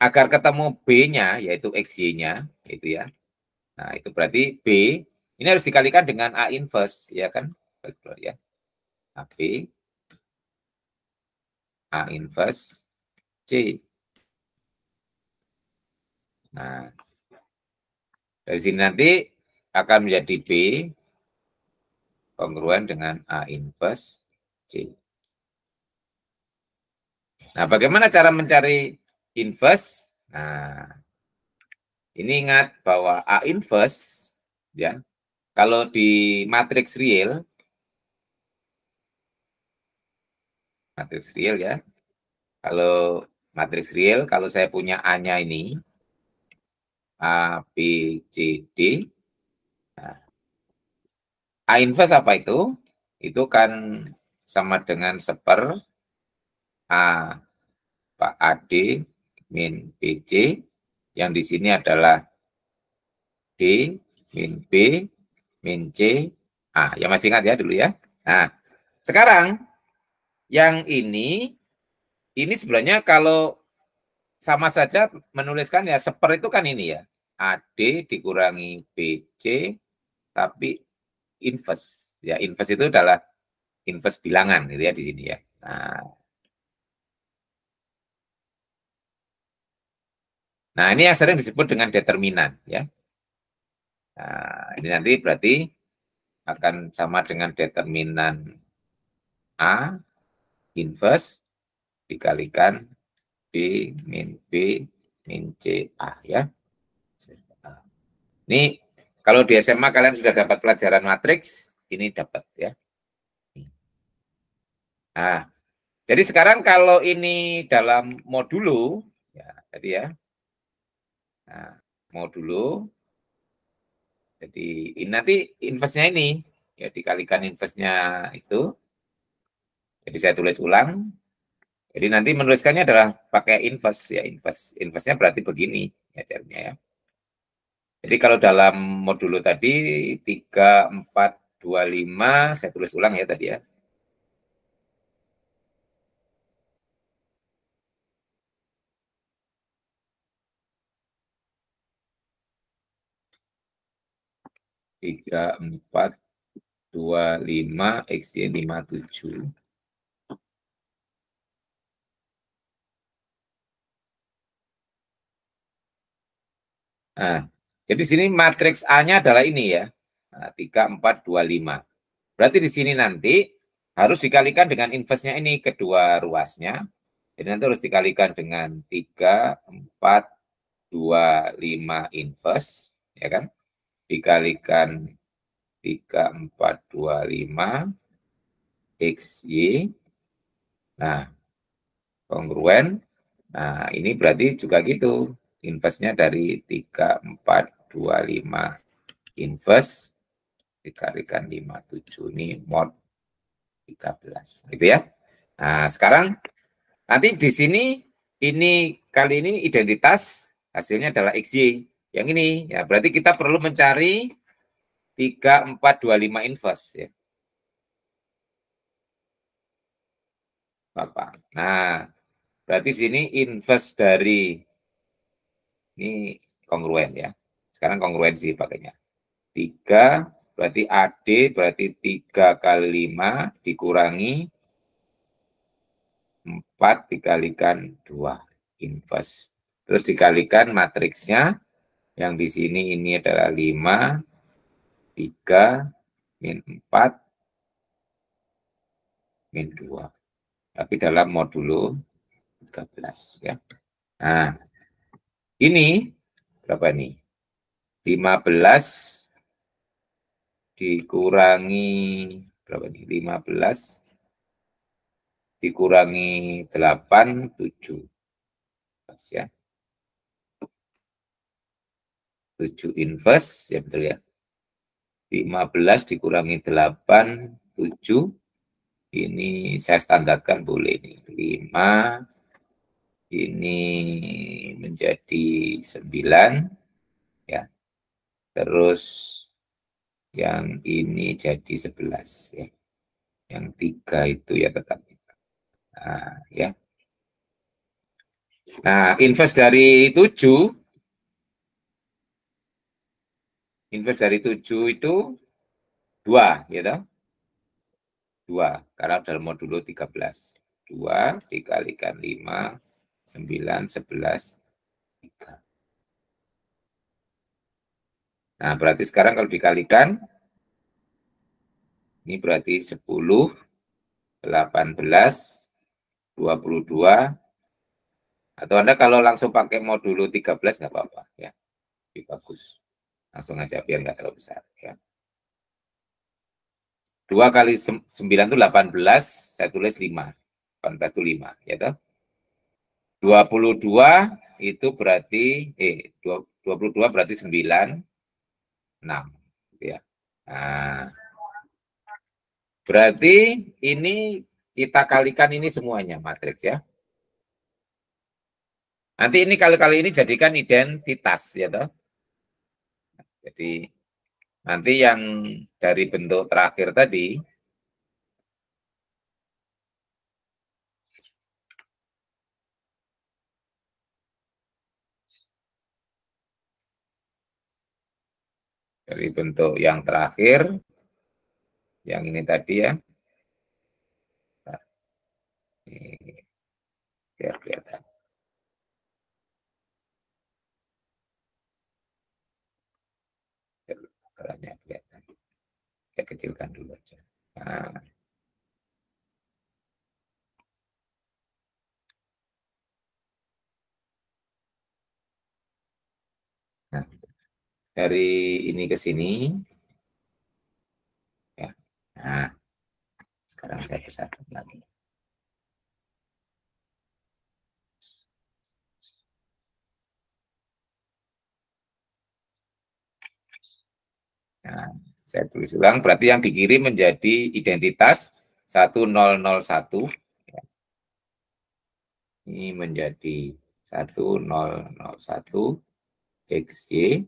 agar ketemu B-nya, yaitu XY-nya, itu ya. Nah, itu berarti B, ini harus dikalikan dengan A inverse, ya kan? Ya. AB, A inverse, C. Nah, dari sini nanti akan menjadi B, kongruen dengan A inverse, C. Nah, bagaimana cara mencari inverse? Nah, ini ingat bahwa A inverse, ya, kalau di matriks real ya, kalau matriks real, kalau saya punya A-nya ini, A, B, C, D. Nah, A inverse apa itu? Itu kan sama dengan seper A Pak AD min BC, yang di sini adalah D min B min C A. Ya masih ingat ya dulu ya. Nah, sekarang yang ini sebenarnya kalau sama saja menuliskan ya seper itu kan ini ya. AD dikurangi BC tapi inverse. Ya, inverse itu adalah inverse bilangan gitu ya di sini ya. Nah, ini yang sering disebut dengan determinan ya. Nah, ini nanti berarti akan sama dengan determinan A inverse dikalikan B min B min C A ya. Ini kalau di SMA kalian sudah dapat pelajaran matriks, ini dapat ya. Nah, jadi sekarang kalau ini dalam modulo, ya tadi ya. Nah, modulo, jadi ini nanti inverse-nya ini, ya dikalikan inverse-nya itu. Jadi saya tulis ulang. Jadi nanti menuliskannya adalah pakai inverse, ya inverse-nya berarti begini ya caranya ya. Jadi kalau dalam modulo tadi 3, 4, 2, 5, saya tulis ulang ya tadi ya. Tiga, 4, 2, 5, X-nya 5, 7. Nah, jadi sini matriks A-nya adalah ini ya. Nah, 3, 4, 2, 5. Berarti di sini nanti harus dikalikan dengan inverse-nya ini kedua ruasnya. Jadi nanti harus dikalikan dengan 3, 4, 2, 5 inverse. Ya kan? Dikalikan 3, 4, 2, 5 XY. Nah, kongruen. Nah, ini berarti juga gitu. Inverse-nya dari 3, 4, 2, 5 inverse dikalikan 5, 7 ini mod 13. Gitu ya. Nah, sekarang nanti di sini ini kali ini identitas hasilnya adalah XY. Yang ini ya berarti kita perlu mencari 3, 4, 2, 5 inverse ya. Bapak. Nah, berarti sini inverse dari ini kongruen ya. Sekarang kongruensi pakainya. 3 berarti AD berarti 3 kali 5 dikurangi 4 dikalikan 2 inverse. Terus dikalikan matriksnya yang di sini ini adalah 5, 3, min 4, min 2. Tapi dalam modulo 13 ya. Nah, ini berapa nih? 15 dikurangi berapa nih? 15 dikurangi 8, 7. Pas ya. 7 inverse, ya betul ya. 15 dikurangi 8, 7. Ini saya standarkan boleh ini. 5, ini menjadi 9. Ya. Terus yang ini jadi 11. Ya. Yang 3 itu ya tetap. Nah, ya. Nah, inverse dari 7 itu 2, ya toh? 2, karena dalam modulo 13. 2 dikalikan 5, 9, 11, 3. Nah, berarti sekarang kalau dikalikan, ini berarti 10, 18, 22, atau Anda kalau langsung pakai modulo 13 nggak apa-apa, ya. Lebih bagus. Langsung aja biar nggak terlalu besar, ya. 2 kali 9 itu 18, saya tulis 5. 18 itu 5, ya toh? 22 itu berarti 22 berarti 9, 6 gitu ya. Nah, berarti ini kita kalikan ini semuanya matriks ya. Nanti ini kali-kali ini jadikan identitas ya toh. Jadi nanti yang dari bentuk terakhir tadi dari bentuk yang terakhir, yang ini tadi ya, ini biar kelihatan. Caranya kelihatan. Saya kecilkan dulu aja. Nah, dari ini ke sini, ya. Nah, sekarang saya besarkan lagi. Nah, saya tulis ulang, berarti yang dikirim menjadi identitas 1001. Ini menjadi 1001 XY.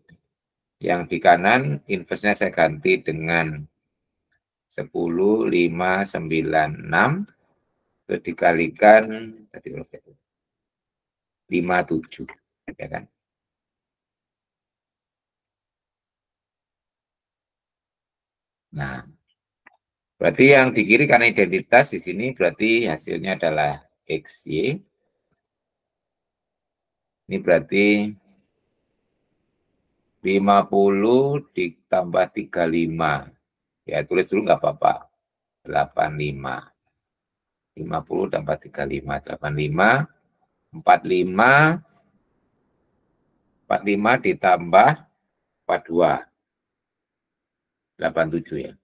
Yang di kanan inverse-nya saya ganti dengan 10, 5, 9, 6. Terus dikalikan tadi 5, 7. Ya kan? Nah, berarti yang di kiri karena identitas di sini berarti hasilnya adalah XY. Ini berarti 50 ditambah 35. Ya, tulis dulu nggak apa-apa. 85. 50 tambah 35. 85. 45. 45 ditambah 42. 87 ya.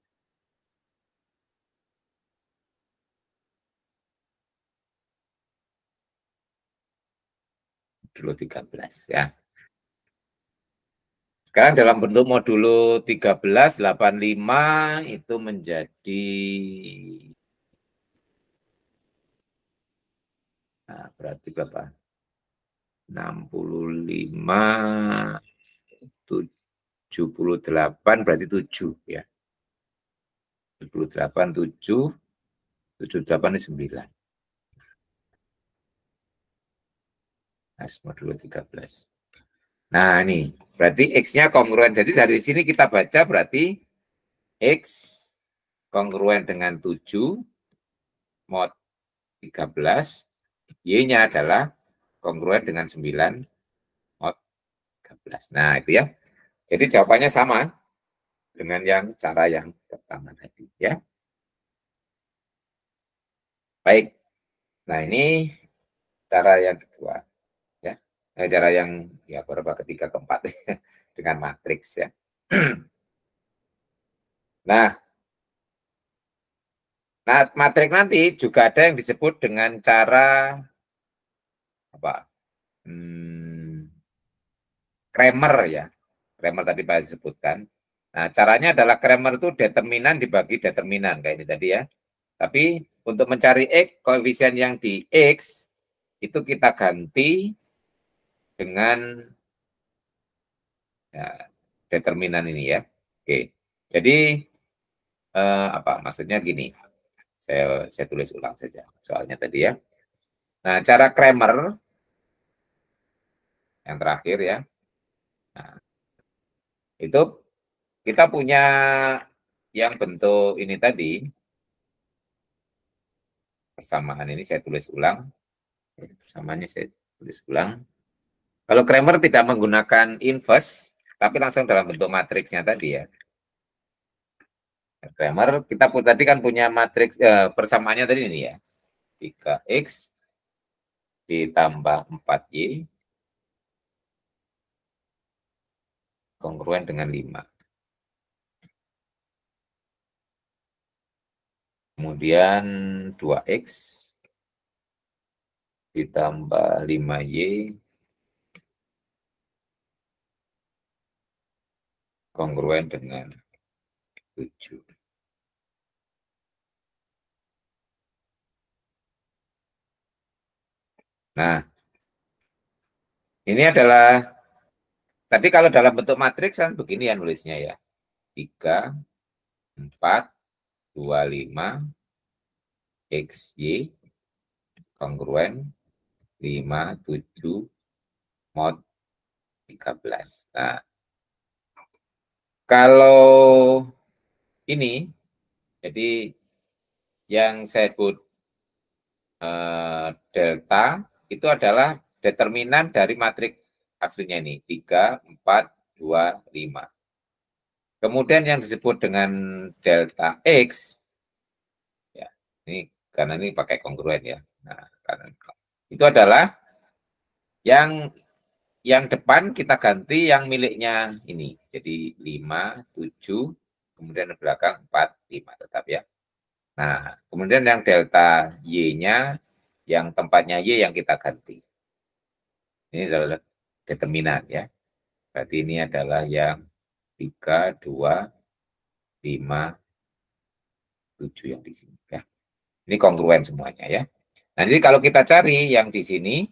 Modulo 13 ya. Sekarang dalam bentuk modulo 13, 85 itu menjadi, nah berarti berapa? 65, 78 berarti 7 ya. 78, 7, 78 ini 9. Nah, modulo 13. Nah, ini berarti X-nya kongruen. Jadi dari sini kita baca berarti X kongruen dengan 7 mod 13, Y-nya adalah kongruen dengan 9 mod 13. Nah, itu ya. Jadi jawabannya sama dengan yang cara yang pertama tadi ya. Baik. Nah, ini cara yang kedua ya. Nah, cara yang ya berapa ketiga keempat dengan matriks ya. Nah, matriks nanti juga ada yang disebut dengan cara apa? Kramer ya. Kramer tadi Pak disebutkan. Nah, caranya adalah Kramer itu determinan dibagi determinan kayak ini tadi ya. Tapi untuk mencari X, koefisien yang di X itu kita ganti dengan ya, determinan ini ya. Oke. Jadi apa maksudnya gini? Saya tulis ulang saja soalnya tadi ya. Nah, cara Kramer yang terakhir ya. Nah, itu kita punya yang bentuk ini tadi. Persamaan ini saya tulis ulang. Persamaannya saya tulis ulang. Kalau Kramer tidak menggunakan inverse, tapi langsung dalam bentuk matriksnya tadi ya. Kramer, kita tadi kan punya matriks persamaannya tadi ini ya. 3X ditambah 4Y kongruen dengan 5. Kemudian 2X ditambah 5Y kongruen dengan 7. Nah, ini adalah, tadi kalau dalam bentuk matriks kan begini ya nulisnya ya. 3, 4, 2, 5, XY, kongruen, 5, 7, mod 13. Nah, kalau ini, jadi yang saya sebut delta, itu adalah determinan dari matriks aslinya ini, 3, 4, 2, 5. Kemudian yang disebut dengan delta X, ya, ini karena ini pakai kongruen ya. Nah, karena itu adalah yang depan kita ganti yang miliknya ini. Jadi 5, 7, kemudian belakang 4, 5 tetap ya. Nah, kemudian yang delta Y-nya, yang tempatnya Y yang kita ganti. Ini adalah determinan ya. Berarti ini adalah yang 3, 2, 5, 7 yang di sini ya. Ini kongruen semuanya ya. Nah, jadi kalau kita cari yang di sini,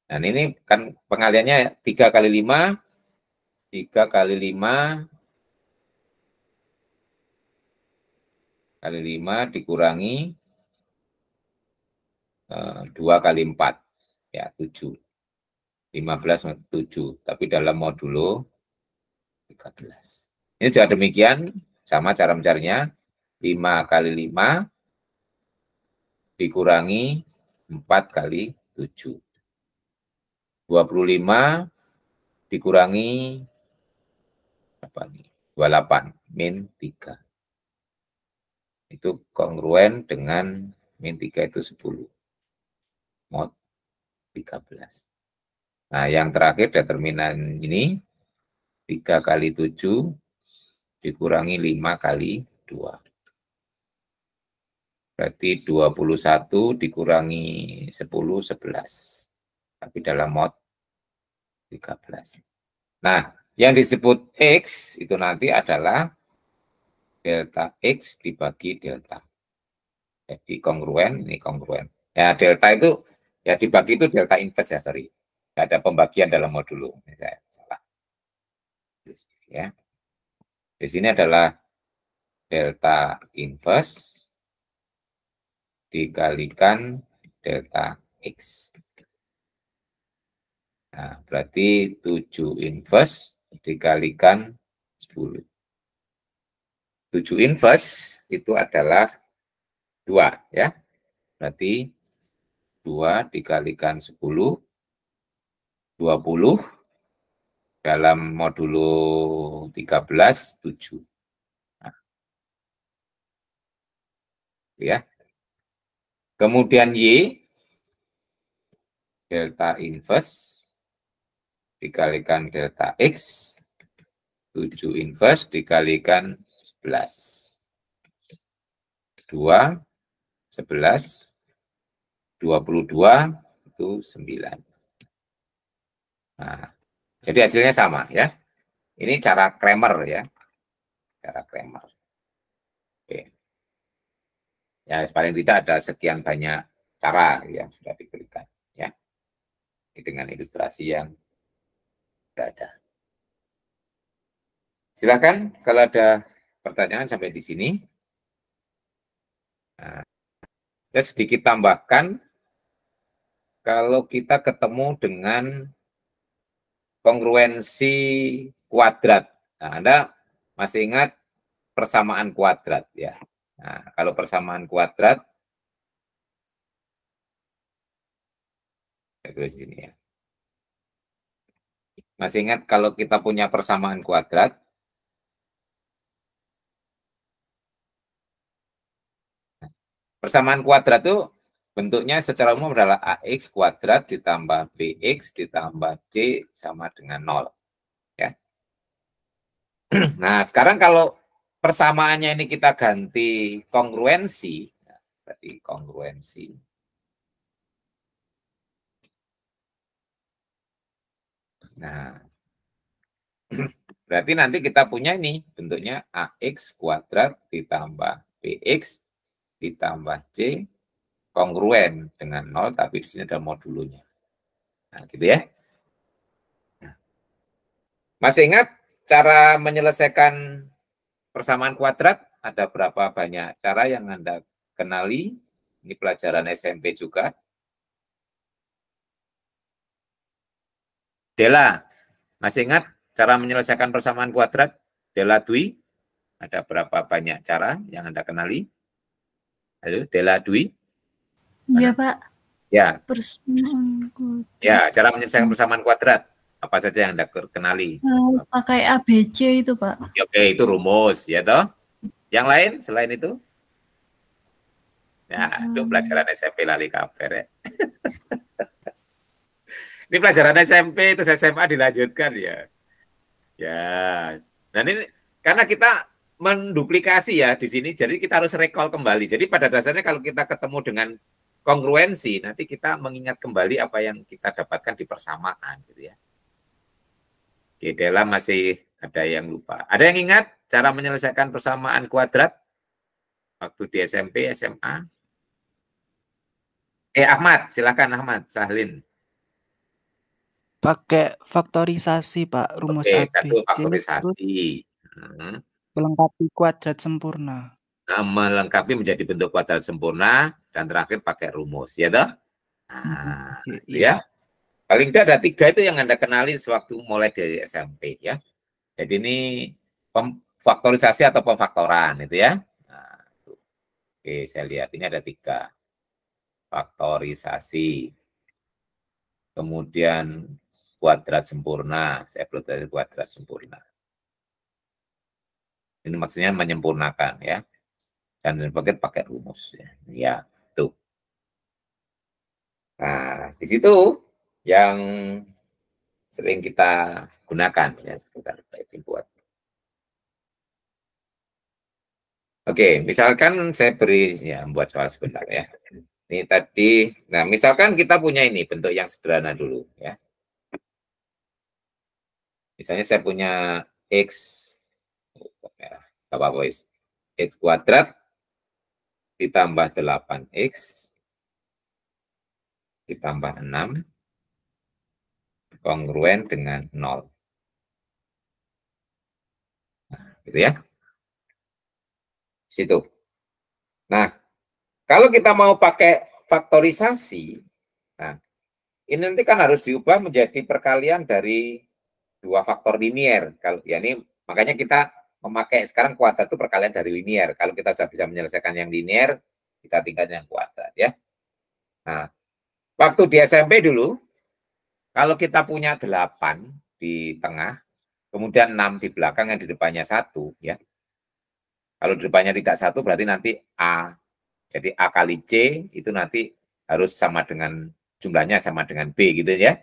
nah ini kan pengaliannya 3 kali 5, 3 kali 5 kali 5 dikurangi 2 kali 4, ya 7. 15 7, tapi dalam modulo 13. Ini juga demikian, sama cara mencarinya, 5 kali 5 dikurangi 4 kali 7. 25 dikurangi apa nih? 28 min 3. Itu kongruen dengan min 3 itu 10. Mod 13. Nah, yang terakhir determinan ini 3 kali 7 dikurangi 5 kali 2. Berarti 21 dikurangi 10, 11. Tapi dalam mod 13. Nah, yang disebut X itu nanti adalah delta X dibagi delta. Jadi kongruen, ini kongruen. Ya, delta itu, ya dibagi itu delta inverse ya, sorry. Tidak ada pembagian dalam modulo. Saya salah. Ya. Di sini adalah delta inverse dikalikan delta X. Nah, berarti 7 inverse dikalikan 10. 7 inverse itu adalah 2 ya. Berarti 2 dikalikan 10, 20 dalam modulo 13, 7. Nah, ya. Kemudian Y, delta inverse dikalikan delta X, 7 inverse dikalikan 11. 2, 11, 22, itu 9. Nah, jadi hasilnya sama ya. Ini cara Cramer ya. Cara Cramer. Oke. Ya, paling tidak ada sekian banyak cara yang sudah diberikan ya. Ini dengan ilustrasi yang ada. Silakan kalau ada pertanyaan sampai di sini. Nah, saya sedikit tambahkan, kalau kita ketemu dengan kongruensi kuadrat. Nah, Anda masih ingat persamaan kuadrat ya. Nah, kalau persamaan kuadrat, saya tulis sini ya. Masih ingat kalau kita punya persamaan kuadrat, persamaan kuadrat itu bentuknya secara umum adalah AX kuadrat ditambah BX ditambah C sama dengan 0. Ya. Nah, sekarang kalau persamaannya ini kita ganti kongruensi, berarti kongruensi. Nah, berarti nanti kita punya ini bentuknya AX kuadrat ditambah BX ditambah C kongruen dengan 0, tapi di sini ada modulunya. Nah, gitu ya. Nah, masih ingat cara menyelesaikan persamaan kuadrat? Ada berapa banyak cara yang Anda kenali? Ini pelajaran SMP juga. Dela, masih ingat cara menyelesaikan persamaan kuadrat? Dela Dwi, ada berapa banyak cara yang Anda kenali? Halo, Dela Dwi? Iya, Pak. Ya. Persamaan kuadrat. Ya, cara menyelesaikan persamaan kuadrat. Apa saja yang Anda kenali? Pakai ABC itu, Pak. Oke, itu rumus, ya toh? Yang lain selain itu? Ya, itu pelajaran SMP lali kabar ya. Ini pelajaran SMP, itu SMA dilanjutkan ya. Ya, dan ini karena kita menduplikasi ya di sini, jadi kita harus recall kembali. Jadi pada dasarnya kalau kita ketemu dengan kongruensi, nanti kita mengingat kembali apa yang kita dapatkan di persamaan, gitu ya. Oke, Dela masih ada yang lupa. Ada yang ingat cara menyelesaikan persamaan kuadrat waktu di SMP, SMA? Ahmad, silakan Ahmad, Sahlin. Pakai faktorisasi, Pak, rumus Oke, ABC. satu faktorisasi. Melengkapi kuadrat sempurna. Nah, melengkapi menjadi bentuk kuadrat sempurna, dan terakhir pakai rumus, ya toh? Nah, ya. Paling tidak ada 3 itu yang Anda kenali sewaktu mulai dari SMP, ya. Jadi ini faktorisasi atau pemfaktoran, itu ya. Nah, oke, saya lihat ini ada 3. Faktorisasi. Kemudian kuadrat sempurna, saya pelajari kuadrat sempurna. Ini maksudnya menyempurnakan ya. Dan pakai rumus ya. Ya, tuh. Nah, di situ yang sering kita gunakan ya. Buat. Oke, misalkan saya beri ya buat soal sebentar ya. Ini tadi, nah misalkan kita punya ini bentuk yang sederhana dulu ya. Misalnya saya punya X, apa-apa, X kuadrat ditambah 8X ditambah 6 kongruen dengan 0. Nah, gitu ya. Situ. Nah, kalau kita mau pakai faktorisasi, nah, ini nanti kan harus diubah menjadi perkalian dari 2 faktor linier. Kalau ya ini makanya kita memakai sekarang kuadrat itu perkalian dari linier. Kalau kita sudah bisa menyelesaikan yang linier, kita tinggalkan yang kuadrat ya. Nah, waktu di SMP dulu, kalau kita punya 8 di tengah, kemudian 6 di belakang yang di depannya 1 ya. Kalau di depannya tidak 1 berarti nanti A. Jadi A kali C itu nanti harus sama dengan jumlahnya sama dengan B gitu ya.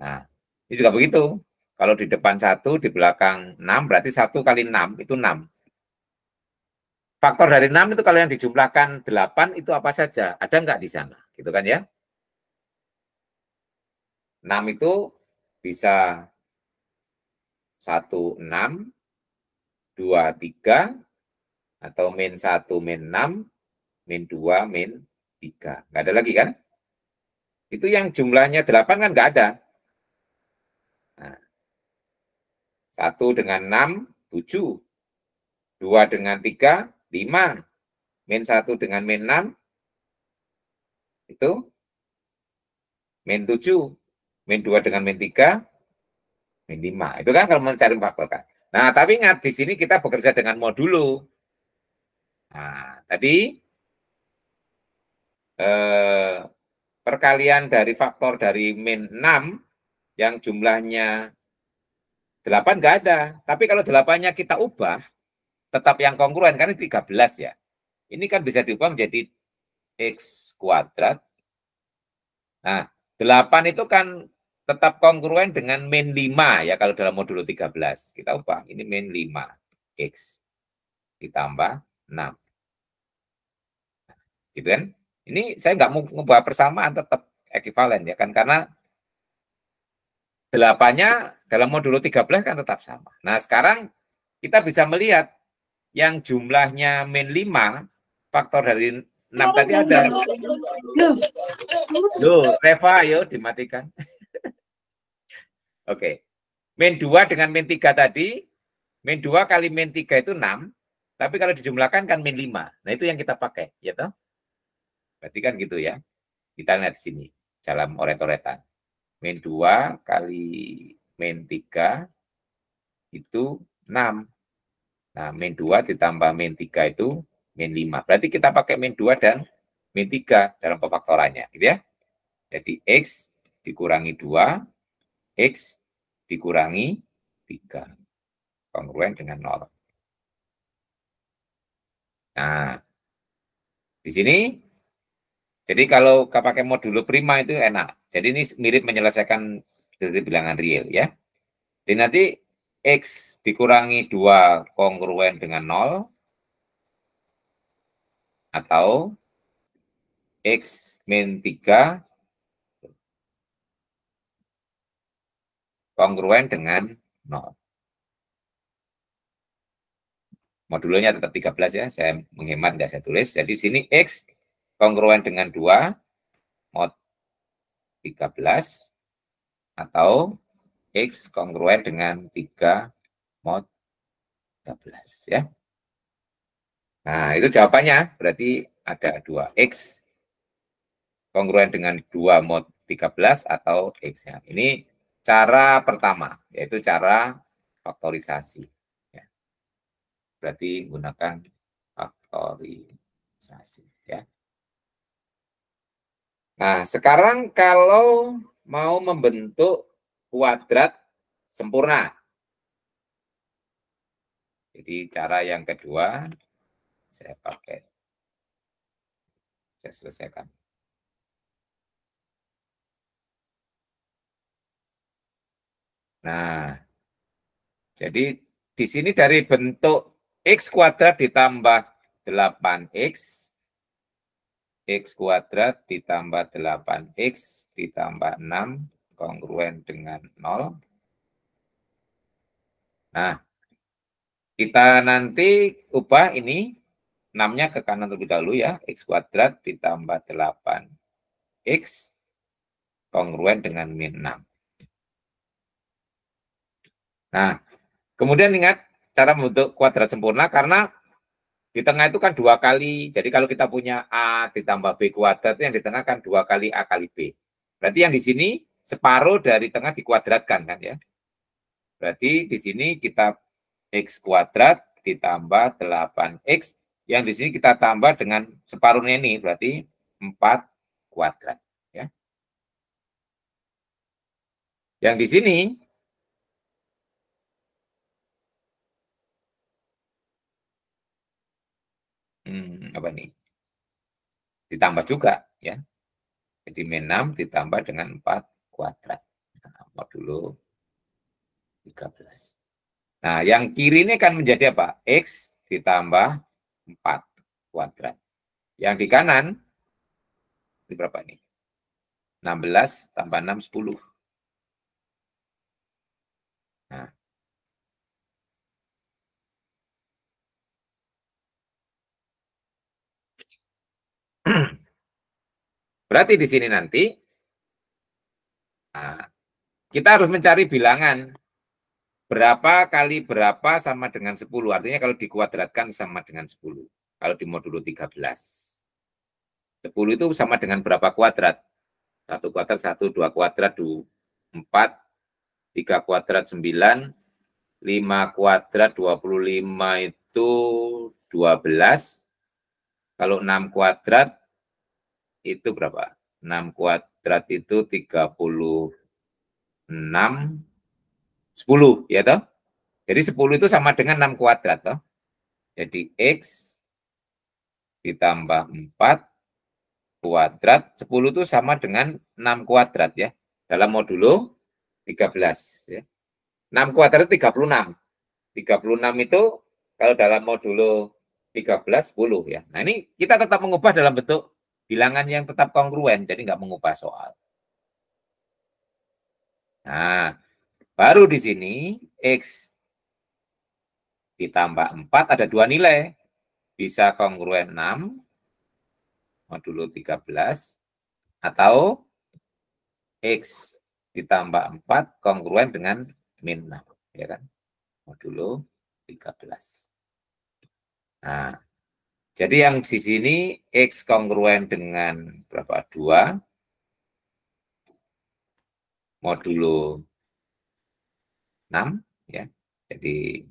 Nah, ini juga begitu. Kalau di depan 1, di belakang 6, berarti 1 kali 6 itu 6. Faktor dari 6 itu kalau yang dijumlahkan 8 itu apa saja? Ada enggak di sana? Gitu kan ya? 6 itu bisa 1, 6, 2, 3, atau min 1, min 6, min 2, min 3. Nggak ada lagi kan? Itu yang jumlahnya 8 kan nggak ada. Nah, 1 dengan 6, 7. 2 dengan 3, 5. Min 1 dengan min 6, itu min 7. Min 2 dengan min 3, min 5. Itu kan kalau mencari faktor kan. Nah, tapi ingat di sini kita bekerja dengan modulo. Nah, tadi perkalian dari faktor dari min 6 yang jumlahnya 8 nggak ada. Tapi kalau 8-nya kita ubah, tetap yang kongruen, karena 13 ya. Ini kan bisa diubah menjadi X kuadrat. Nah, 8 itu kan tetap kongruen dengan min 5 ya kalau dalam modulo 13. Kita ubah, ini min 5 X ditambah 6. Gitu kan? Ini saya nggak mau mengubah persamaan, tetap ekuivalen ya kan, karena 8-nya dalam modulo 13 kan tetap sama. Nah, sekarang kita bisa melihat yang jumlahnya min 5, faktor dari 6 tadi ada. Loh, Reva, ayo dimatikan. Oke. Min 2 dengan min 3 tadi, min 2 kali min 3 itu 6, tapi kalau dijumlahkan kan min 5. Nah, itu yang kita pakai, ya toh? Berarti kan gitu ya. Kita lihat di sini, dalam oret-oretan. Min 2 kali min 3 itu 6. Nah, min 2 ditambah min 3 itu min 5. Berarti kita pakai min 2 dan min 3 dalam pefaktorannya, gitu ya. Jadi X dikurangi 2, X dikurangi 3. Kongruen dengan 0. Nah, di sini, jadi kalau pakai modulo prima itu enak. Jadi ini mirip menyelesaikan dari bilangan real ya. Jadi nanti X dikurangi 2 kongruen dengan 0, atau X min 3 kongruen dengan 0. Modulonya tetap 13 ya, saya menghemat, tidak saya tulis. Jadi sini X kongruen dengan 2 mod 13, atau X kongruen dengan 3 mod 13 ya. Nah, itu jawabannya. Berarti ada 2X kongruen dengan 2 mod 13 atau X-nya. Ini cara pertama, yaitu cara faktorisasi. Ya. Berarti gunakan faktorisasi. Ya. Nah, sekarang kalau mau membentuk kuadrat sempurna. Jadi cara yang kedua, saya pakai, saya selesaikan. Nah, jadi di sini dari bentuk X kuadrat ditambah 8X, X kuadrat ditambah 8X ditambah 6, kongruen dengan 0. Nah, kita nanti ubah ini 6-nya ke kanan terlebih dahulu ya. X kuadrat ditambah 8X kongruen dengan min 6. Nah, kemudian ingat cara membentuk kuadrat sempurna, karena di tengah itu kan 2 kali. Jadi kalau kita punya A ditambah B kuadrat, yang di tengah kan 2 kali A kali B. Berarti yang di sini separuh dari tengah dikuadratkan kan ya. Berarti di sini kita X kuadrat ditambah 8X, yang di sini kita tambah dengan separuhnya ini, berarti 4 kuadrat. Ya. Yang di sini, apa nih? Ditambah juga, ya. Jadi min 6 ditambah dengan 4 kuadrat. Nah, modulo 13. Nah, yang kiri ini kan menjadi apa? X ditambah 4 kuadrat. Yang di kanan, ini berapa nih? 16 tambah 6, 10. Nah. Berarti di sini nanti, nah, kita harus mencari bilangan berapa kali berapa sama dengan 10. Artinya kalau dikuadratkan sama dengan 10. Kalau di modulo 13. 10 itu sama dengan berapa kuadrat? 1 kuadrat 1, 2 kuadrat 4, 3 kuadrat 9, 5 kuadrat 25 itu 12. Kalau 6 kuadrat itu berapa? 6 kuadrat itu 36, 10 ya toh? Jadi 10 itu sama dengan 6 kuadrat toh. Jadi X ditambah 4 kuadrat, 10 itu sama dengan 6 kuadrat ya. Dalam modulo 13 ya. 6 kuadrat 36. 36 itu kalau dalam modulo 13 10 ya. Nah, ini kita tetap mengubah dalam bentuk bilangan yang tetap kongruen, jadi nggak mengubah soal. Nah, baru di sini X ditambah 4 ada 2 nilai. Bisa kongruen 6 modulo 13 atau X ditambah 4 kongruen dengan min 6, ya kan? Modulo 13. Nah, jadi yang di sini X kongruen dengan berapa? 2 modulo 6 ya. Jadi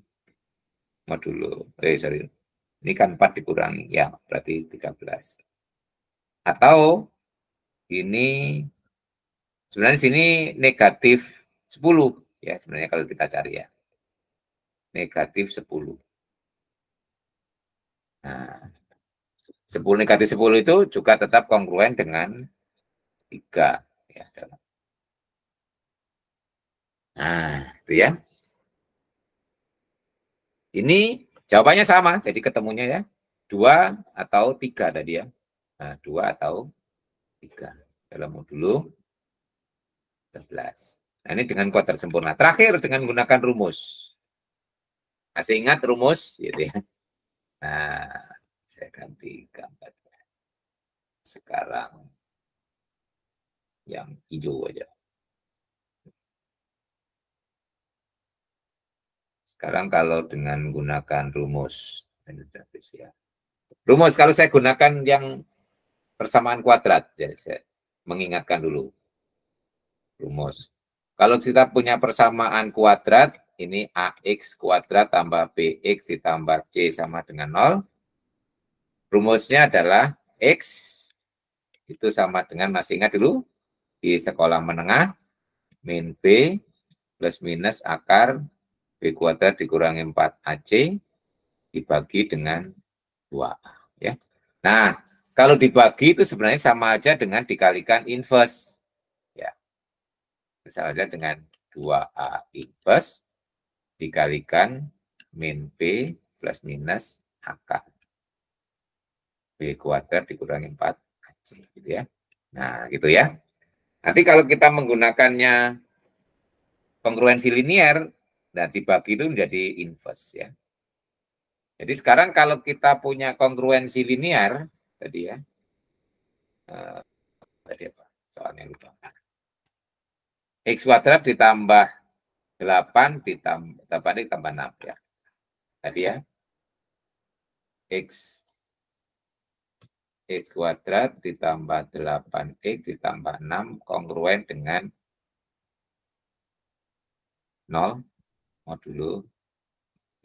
modulo ini kan 4 dikurangi ya, berarti 13. Atau ini sebenarnya sini negatif 10 ya, sebenarnya kalau kita cari ya. Negatif 10. Nah, 10 negatif 10 itu juga tetap kongruen dengan 3 ya. Nah, itu ya. Ini jawabannya sama, jadi ketemunya ya 2 atau 3 tadi ya. Nah, 2 atau 3 dalam modulo 11. Nah, ini dengan kuadrat sempurna. Terakhir dengan menggunakan rumus. Masih ingat rumus gitu ya. Nah, saya ganti gambar. Sekarang yang hijau aja. Sekarang kalau dengan menggunakan rumus, rumus kalau saya gunakan yang persamaan kuadrat, ya saya mengingatkan dulu rumus. Kalau kita punya persamaan kuadrat, ini AX kuadrat tambah BX ditambah C sama dengan 0. Rumusnya adalah X itu sama dengan, masih ingat dulu, di sekolah menengah, min B plus minus akar B kuadrat dikurangi 4AC dibagi dengan 2A. Ya. Nah, kalau dibagi itu sebenarnya sama aja dengan dikalikan inverse. Ya. Sama aja dengan 2A inverse dikalikan min B plus minus akar B kuadrat dikurangi 4AC. Gitu ya. Nah, gitu ya. Nanti kalau kita menggunakannya kongruensi linier, nah dibagi itu menjadi inverse ya. Jadi sekarang kalau kita punya kongruensi linier tadi ya, tadi apa? Soalnya lupa. X kuadrat ditambah 8 ditambah 6 ya. Tadi ya. X kuadrat ditambah 8X ditambah 6 kongruen dengan 0 modulo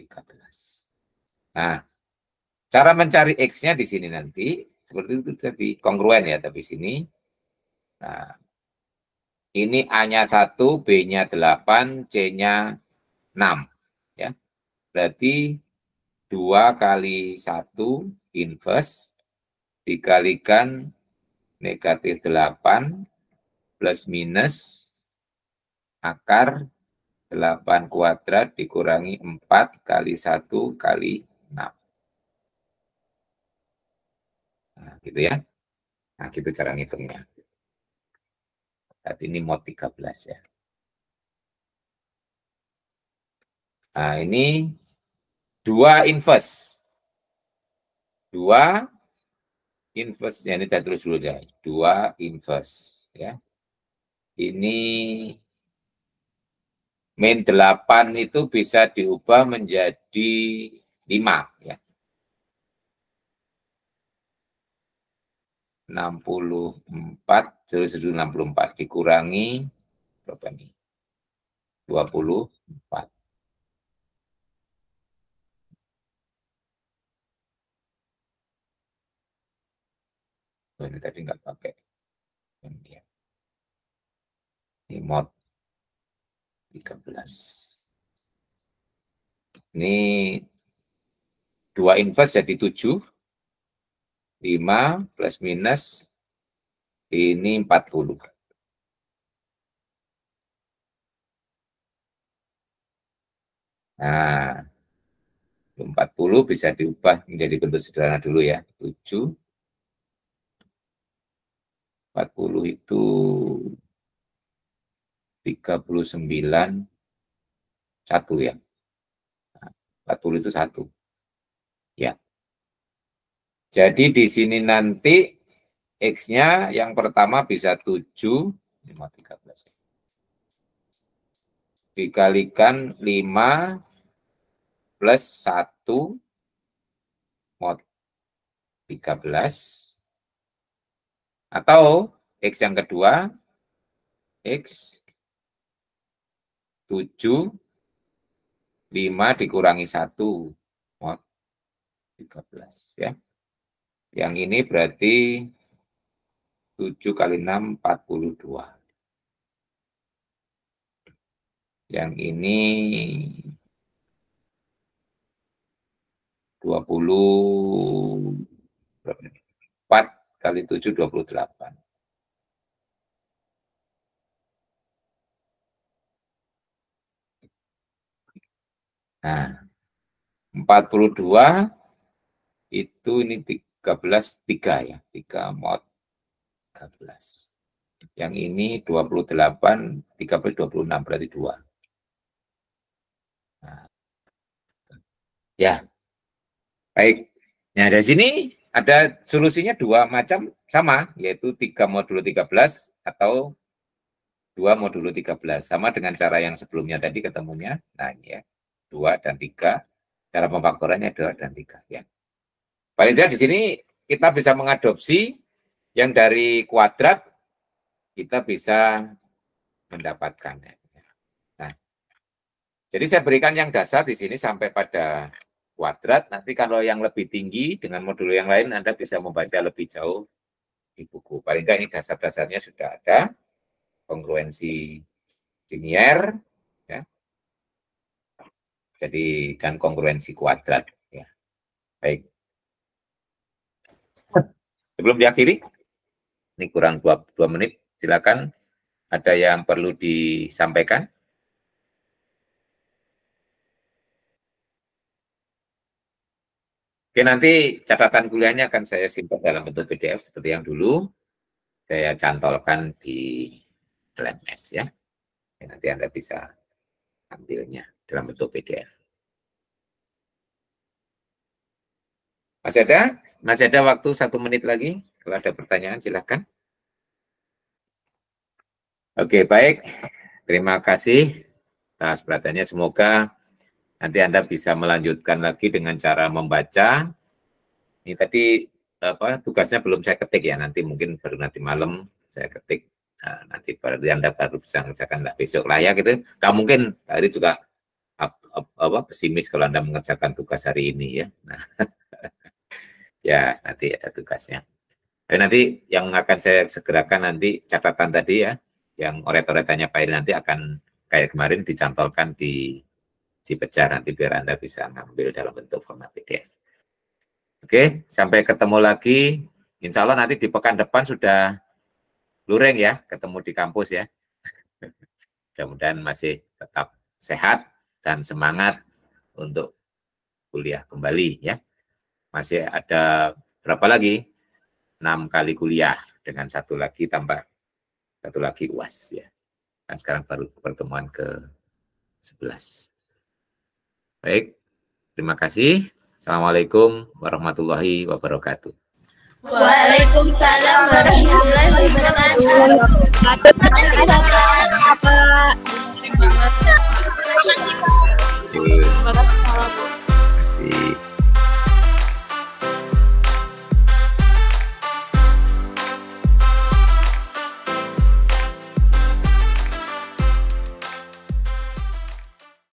13. Nah, cara mencari X-nya di sini nanti, seperti itu tadi, kongruen ya, tapi sini. Nah, ini A-nya 1, B-nya 8, C-nya 6. Ya. Berarti 2 kali 1 inverse dikalikan negatif 8 plus minus akar 8 kuadrat dikurangi 4 kali 1 kali 6. Nah, gitu ya. Nah, gitu cara ngitungnya. Tapi ini mod 13 ya. Nah, ini 2 inverse. 2 inverse, ya ini kita tulis dulu ya. 2 inverse ya. Ini min 8 itu bisa diubah menjadi 5 ya. 64 dikurangi berapa nih? 24. Oh, ini tadi nggak pakai. Ini mod 13. Ini 2 inverse jadi 7. 5 plus minus ini 40. Nah, 40 bisa diubah menjadi bentuk sederhana dulu ya. 7. 40 itu 39 1 ya. 40 itu 1. Ya. Jadi di sini nanti X-nya yang pertama bisa 7, 13. Dikalikan 5 plus 1 mod 13. Atau X yang kedua, X 7, 5 dikurangi 1 mod 13 ya. Yang ini berarti 7 kali 6, 42. Yang ini 4 kali 7, 28. Nah, 42 itu ini 13, 3 ya. 3 mod 13. Yang ini 28, 13, 26, berarti 2. Nah, ya, baik. Nah, dari sini ada solusinya 2 macam sama, yaitu 3 modulo 13 atau 2 modulo 13. Sama dengan cara yang sebelumnya tadi ketemunya. Nah, ini ya, 2 dan 3. Cara pemfaktorannya 2 dan 3. Ya. Paling tidak di sini kita bisa mengadopsi yang dari kuadrat, kita bisa mendapatkannya. Nah, jadi saya berikan yang dasar di sini sampai pada kuadrat. Nanti kalau yang lebih tinggi dengan modulo yang lain, Anda bisa membaca lebih jauh di buku. Paling nggak ini dasar-dasarnya sudah ada. Kongruensi linier, ya. Jadi dan kongruensi kuadrat. Ya. Baik. Sebelum diakhiri, ini kurang 2 menit. Silakan, ada yang perlu disampaikan? Oke, nanti catatan kuliahnya akan saya simpan dalam bentuk PDF seperti yang dulu. Saya cantolkan di LMS ya. Nanti Anda bisa ambilnya dalam bentuk PDF. Masih ada waktu 1 menit lagi. Kalau ada pertanyaan silakan. Oke, baik. Terima kasih atas perhatiannya. Semoga nanti Anda bisa melanjutkan lagi dengan cara membaca. Ini tadi tugasnya belum saya ketik ya. Nanti mungkin baru nanti malam saya ketik. Nah, nanti Anda baru bisa mengerjakan besok lah ya gitu. Nggak mungkin hari juga pesimis kalau Anda mengerjakan tugas hari ini ya. Nah, ya nanti ada tugasnya. Dan nanti yang akan saya segerakan nanti catatan tadi ya. Yang oret-oretannya Pak Iri nanti akan kayak kemarin dicantolkan di si pecah nanti biar Anda bisa ngambil dalam bentuk format PDF. Oke, sampai ketemu lagi. Insya Allah nanti di pekan depan sudah luring ya, ketemu di kampus ya. Mudah-mudahan masih tetap sehat dan semangat untuk kuliah kembali ya. Masih ada berapa lagi? 6 kali kuliah dengan 1 lagi tambah 1 lagi UAS ya. Dan sekarang baru pertemuan ke-11. Baik, terima kasih. Assalamualaikum warahmatullahi wabarakatuh. Waalaikumsalam warahmatullahi wabarakatuh. Terima kasih Bapak.